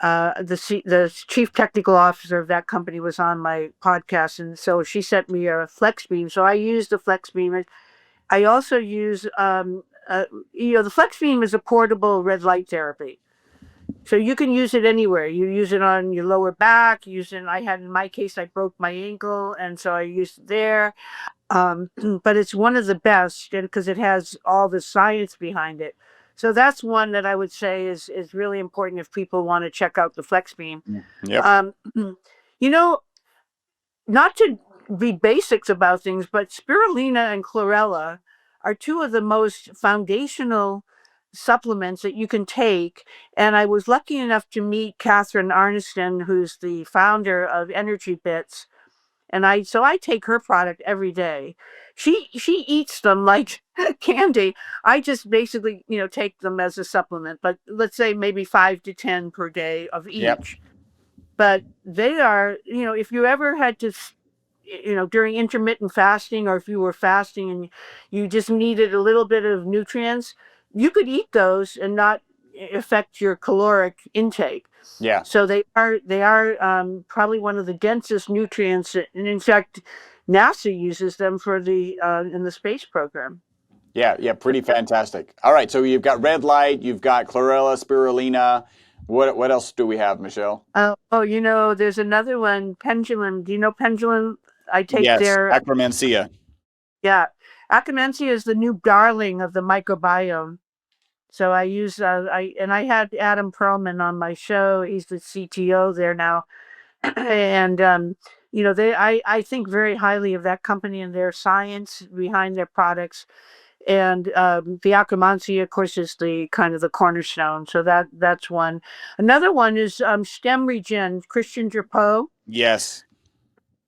the chief technical officer of that company was on my podcast, and so she sent me a Flex Beam. So I use the Flex Beam. I also use the Flex Beam is a portable red light therapy. So you can use it anywhere. You use it on your lower back. In my case, I broke my ankle, and so I used it there. But it's one of the best because it has all the science behind it. So that's one that I would say is really important if people want to check out the Flex Beam. Yep. Um, you know, not to be basics about things, but spirulina and chlorella are two of the most foundational supplements that you can take. And I was lucky enough to meet Catherine Arniston, who's the founder of Energy Bits. And I take her product every day. She eats them like candy. I just basically, take them as a supplement, but let's say maybe 5 to 10 per day of Yep. each. But they are, if you ever had to, during intermittent fasting, or if you were fasting and you just needed a little bit of nutrients, you could eat those and not affect your caloric intake. Yeah. So they are probably one of the densest nutrients, and in fact, NASA uses them for the in the space program. Yeah. Yeah. Pretty fantastic. All right. So you've got red light, you've got chlorella, spirulina. What else do we have, Michelle? There's another one, pendulum. Do you know pendulum? I take Yes. their Acromencia. Yeah, Akkermansia is the new darling of the microbiome. So I had Adam Perlman on my show. He's the CTO there now, and I think very highly of that company and their science behind their products. And the Akkermansia, of course, is the kind of the cornerstone. So that's one. Another one is Stem Regen. Christian Drapeau. Yes.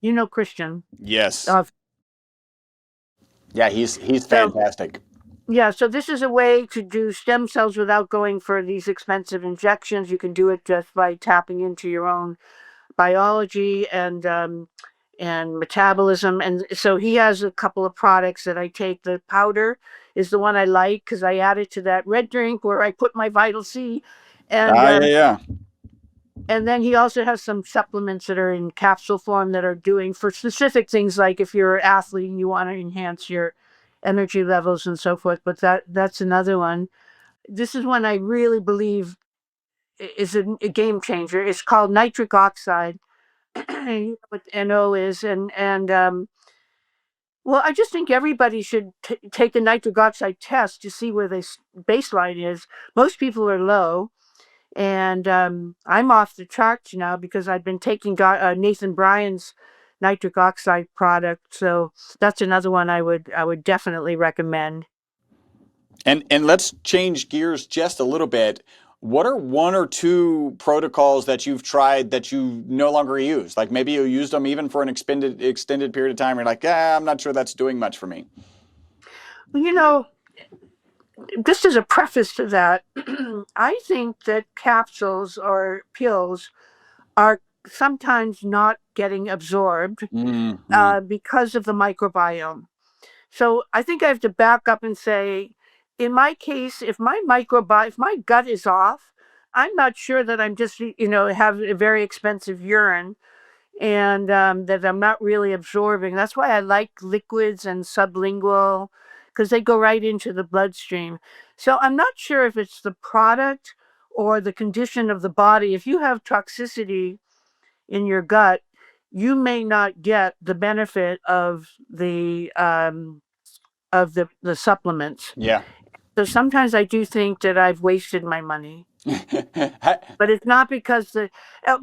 You know Christian. Yes. Uh, Yeah, he's so fantastic. Yeah, so this is a way to do stem cells without going for these expensive injections. You can do it just by tapping into your own biology and metabolism. And so he has a couple of products that I take. The powder is the one I like because I add it to that red drink where I put my Vital C, and Yeah, yeah. and then he also has some supplements that are in capsule form that are doing for specific things, like if you're an athlete and you want to enhance your energy levels and so forth. But that's another one. This is one I really believe is a game changer. It's called nitric oxide. You know what NO is, and well, I just think everybody should take the nitric oxide test to see where the baseline is. Most people are low, and I'm off the charts now because I've been taking Nathan Bryan's nitric oxide product. So that's another one I would definitely recommend. And let's change gears just a little bit. What are one or two protocols that you've tried that you no longer use? Like maybe you used them even for an extended period of time. You're like, yeah, I'm not sure that's doing much for me. Well, just as a preface to that, I think that capsules or pills are sometimes not getting absorbed Mm-hmm. because of the microbiome. So I think I have to back up and say, in my case, if my microbiome, if my gut is off, I'm not sure that I'm just, have a very expensive urine and that I'm not really absorbing. That's why I like liquids and sublingual because they go right into the bloodstream. So I'm not sure if it's the product or the condition of the body. If you have toxicity in your gut, you may not get the benefit of the supplements. Yeah. So sometimes I do think that I've wasted my money. But it's not because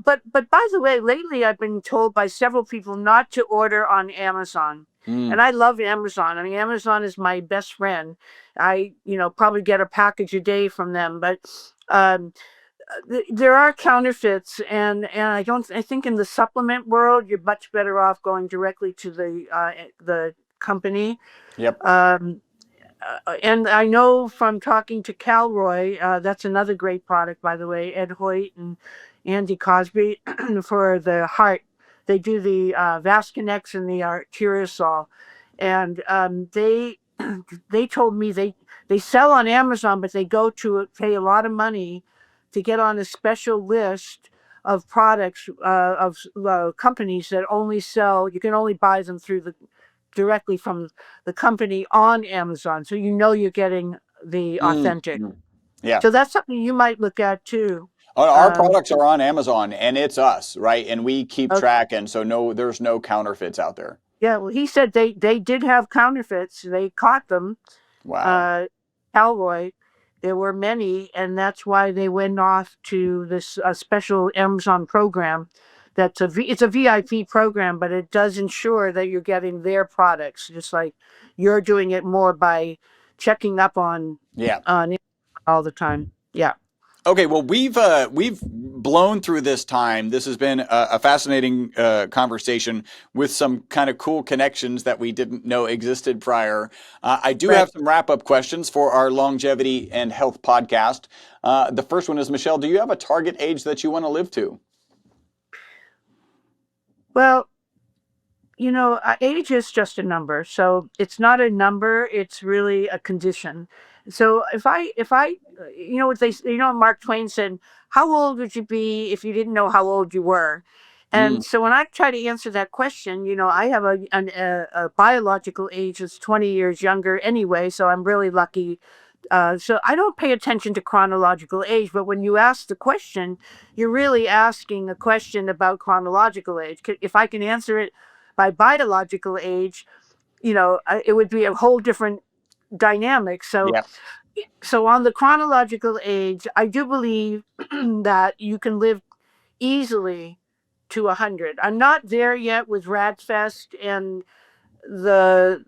but by the way, lately I've been told by several people not to order on Amazon. Mm, And I love Amazon. I mean, Amazon is my best friend. I, probably get a package a day from them, but um, there are counterfeits, and I think in the supplement world, you're much better off going directly to the company. yep. Um, and I know from talking to Calroy, that's another great product, by the way, Ed Hoyt and Andy Cosby for the heart. They do the Vasconex and the Arteriosol, and they told me they sell on Amazon, but they go to pay a lot of money to get on a special list of products of companies that only sell. You can only buy them through the directly from the company on Amazon, so you're getting the Mm, authentic. mm. Yeah. So that's something you might look at too. Our Um, products are on Amazon and it's us, right? And we keep uh, track. And so no, there's no counterfeits out there. yeah, well, he said they did have counterfeits. They caught them. Wow. Uh, Calroy, there were many, and that's why they went off to this special Amazon program. It's a VIP program, but it does ensure that you're getting their products, just like you're doing it more by checking up Yeah. on it all the time. Yeah. Okay, well, we've blown through this time. This has been a fascinating conversation with some kind of cool connections that we didn't know existed prior. I do Right. have some wrap up questions for our longevity and health podcast. The first one is, Michelle, do you have a target age that you want to live to? Well, age is just a number. So it's not a number, it's really a condition. So if I, what Mark Twain said, how old would you be if you didn't know how old you were? Mm, And so when I try to answer that question, I have a biological age that's 20 years younger anyway, so I'm really lucky. So I don't pay attention to chronological age, but when you ask the question, you're really asking a question about chronological age. If I can answer it by biological age, it would be a whole different dynamic. yeah. So on the chronological age, I do believe that you can live easily to 100. I'm not there yet with Radfest and the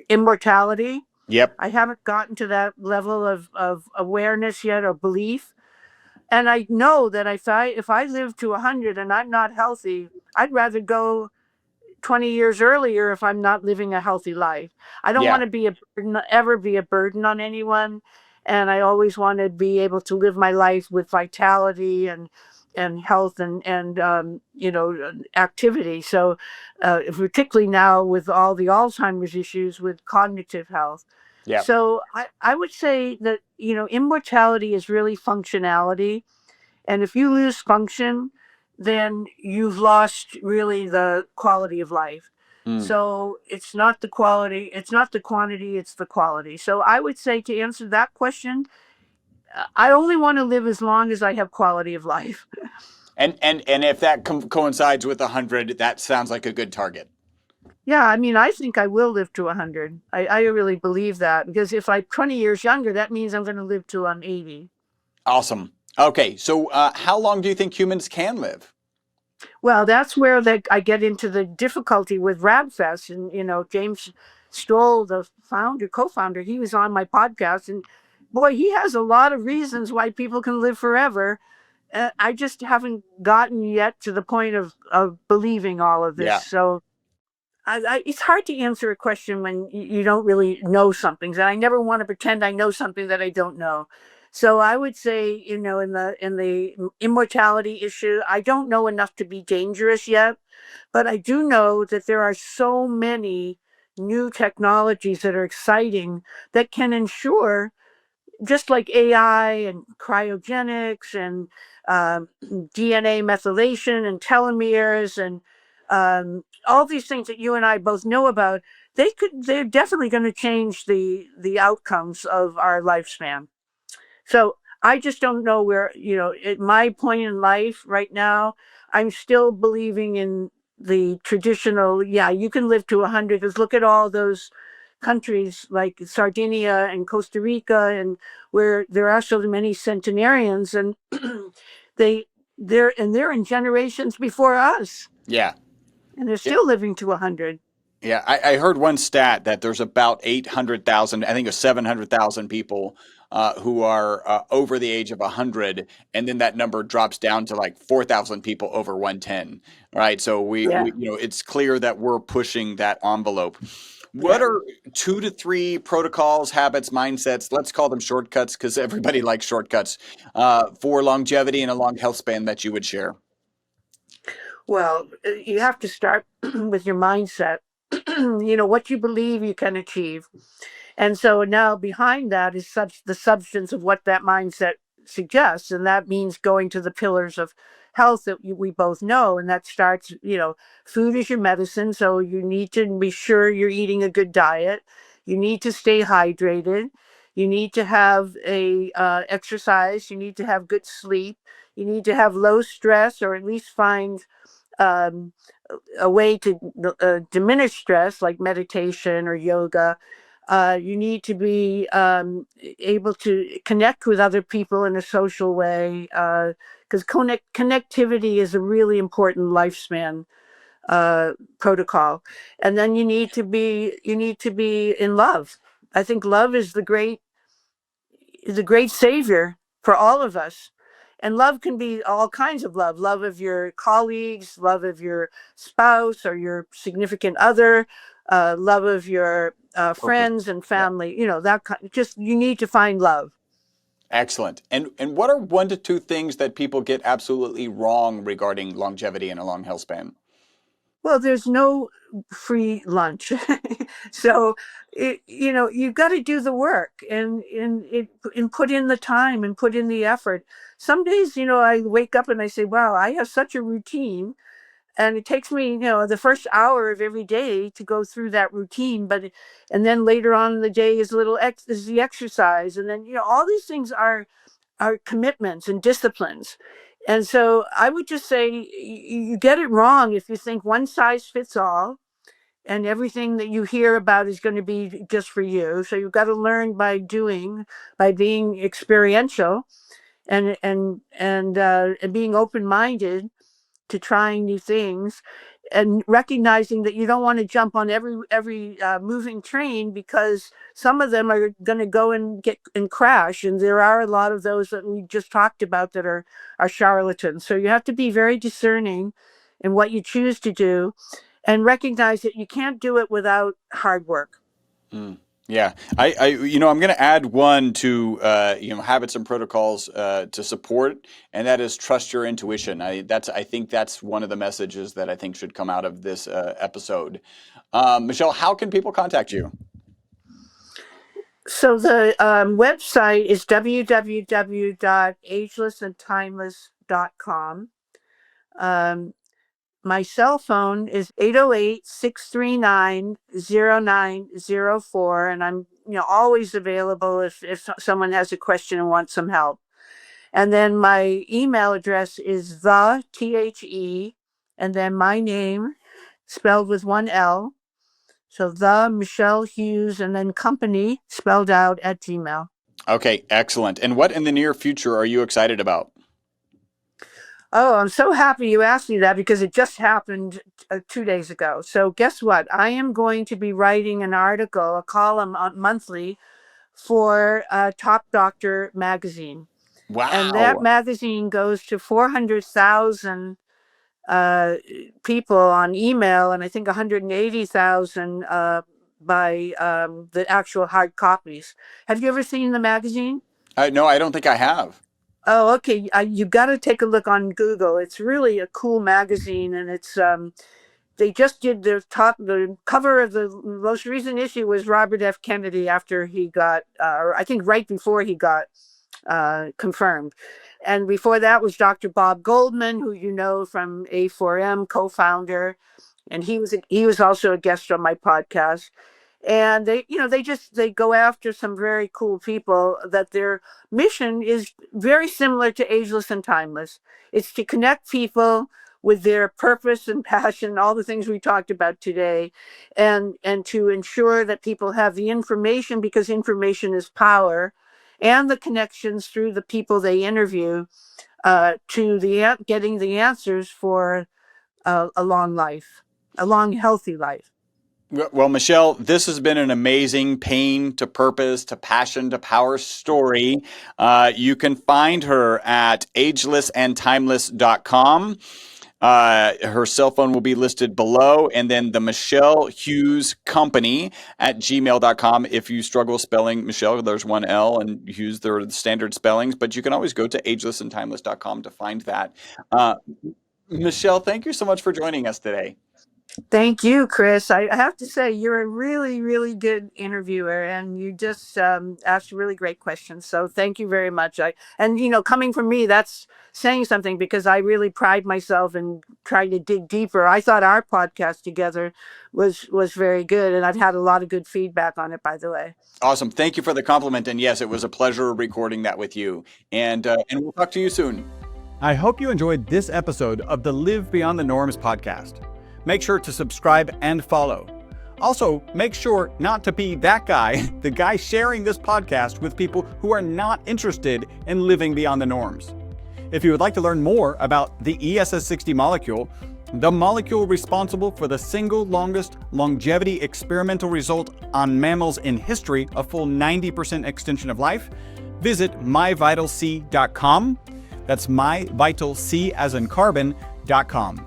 immortality. Yep. I haven't gotten to that level of awareness yet or belief. And I know that if I live to 100 and I'm not healthy, I'd rather go 20 years earlier if I'm not living a healthy life. I don't Yeah. want to be a burden, ever be a burden on anyone. And I always want to be able to live my life with vitality and health and activity. So, particularly now with all the Alzheimer's issues with cognitive health. Yeah. So I would say that, immortality is really functionality. And if you lose function, then you've lost really the quality of life. Mm. So it's not the quality, it's not the quantity, it's the quality. So I would say to answer that question, I only want to live as long as I have quality of life. And if that coincides with 100, that sounds like a good target. Yeah, I mean, I think I will live to 100. I really believe that because if I'm 20 years younger, that means I'm going to live till I'm 80. Awesome. Okay, so how long do you think humans can live? Well, that's where I get into the difficulty with Radfest. And, James Stoll, the co-founder, he was on my podcast. And boy, he has a lot of reasons why people can live forever. I just haven't gotten yet to the point of believing all of this. Yeah. So it's hard to answer a question when you don't really know something. And I never want to pretend I know something that I don't know. So I would say, in the immortality issue, I don't know enough to be dangerous yet, but I do know that there are so many new technologies that are exciting that can ensure, just like AI and cryogenics and DNA methylation and telomeres and all these things that you and I both know about, they're definitely going to change the outcomes of our lifespan. So I just don't know where, at my point in life right now, I'm still believing in the traditional, yeah, you can live to 100. Because look at all those countries like Sardinia and Costa Rica, and where there are so many centenarians, and they they're in generations before us, Yeah. and they're Yeah. still living to 100. Yeah, I heard one stat that there's about 800,000, I think it was 700,000 people who are over the age of 100, and then that number drops down to like 4,000 people over 110, right? So Yeah, it's clear that we're pushing that envelope. What yeah. are 2 to 3 protocols, habits, mindsets? Let's call them shortcuts because everybody likes shortcuts for longevity and a long health span that you would share. Well, you have to start with your mindset. What you believe you can achieve. And so now behind that is such the substance of what that mindset suggests. And that means going to the pillars of health that we both know. And that starts, food is your medicine. So you need to be sure you're eating a good diet. You need to stay hydrated. You need to have a exercise. You need to have good sleep. You need to have low stress, or at least find um, a way to diminish stress, like meditation or yoga. You need to be able to connect with other people in a social way, because connectivity is a really important lifespan protocol. And then you need to be in love. I think love is the great savior for all of us. And love can be all kinds of love of your colleagues, love of your spouse or your significant other, love of your Purpose. friends and Yeah. family. That kind. Just you need to find love. Excellent. And what are 1 to 2 things that people get absolutely wrong regarding longevity and a long health span? Well, there's no free lunch. So you've got to do the work, and put in the time and put in the effort. Some days, I wake up and I say, wow, I have such a routine, and it takes me, the first hour of every day to go through that routine. And then later on in the day is the exercise, and then all these things are commitments and disciplines. And so I would just say you get it wrong if you think one size fits all and everything that you hear about is going to be just for you. So you've got to learn by doing, by being experiential, and being open minded to trying new things, and recognizing that you don't want to jump on every moving train, because some of them are going to go and get and crash, and there are a lot of those that we just talked about that are charlatans. So you have to be very discerning in what you choose to do, and recognize that you can't do it without hard work. Mm. Yeah, I'm going to add one to, habits and protocols to support, and that is trust your intuition. I think that's one of the messages that I think should come out of this episode. Michelle, how can people contact you? So the website is www.agelessandtimeless.com. My cell phone is 808-639-0904, and I'm always available if someone has a question and wants some help. And then my email address is the and then my name spelled with one L. So the Michele Hughes and then company spelled out at Gmail. Okay, excellent. And what in the near future are you excited about? Oh, I'm so happy you asked me that, because it just happened 2 days ago. So guess what? I am going to be writing an article, a column monthly for Top Doctor magazine. And that Wow. magazine goes to 400,000 uh, people on email, and I think 180,000 by the actual hard copies. Have you ever seen the magazine? No, I don't think I have. Oh, okay. You got to take a look on Google. It's really a cool magazine, and it's they just did the cover of the most recent issue was Robert F. Kennedy after he got, or I think right before he got confirmed. And before that was Dr. Bob Goldman, who you know from A4M, co-founder, and he was also a guest on my podcast. And they go after some very cool people that their mission is very similar to Ageless and Timeless. It's to connect people with their purpose and passion, all the things we talked about today, and to ensure that people have the information, because information is power, and the connections through the people they interview to getting the answers for a long life, a long, healthy life. Well, Michele, this has been an amazing pain to purpose to passion to power story. You can find her at agelessandtimeless.com. Her cell phone will be listed below, and then the Michele Hughes Company at gmail.com. If you struggle spelling Michele, there's one L, and Hughes, they're the standard spellings, but you can always go to agelessandtimeless.com to find that. Michele, thank you so much for joining us today. Thank you, Chris. I have to say, you're a really, really good interviewer, and you just asked really great questions. So thank you very much. Coming from me, that's saying something, because I really pride myself in trying to dig deeper. I thought our podcast together was very good, and I've had a lot of good feedback on it, by the way. Awesome. Thank you for the compliment. And yes, it was a pleasure recording that with you. And we'll talk to you soon. I hope you enjoyed this episode of the Live Beyond the Norms podcast. Make sure to subscribe and follow. Also, make sure not to be that guy, the guy sharing this podcast with people who are not interested in living beyond the norms. If you would like to learn more about the ESS60 molecule, the molecule responsible for the single longest longevity experimental result on mammals in history, a full 90% extension of life, visit myvitalc.com. That's myvitalc as in carbon.com.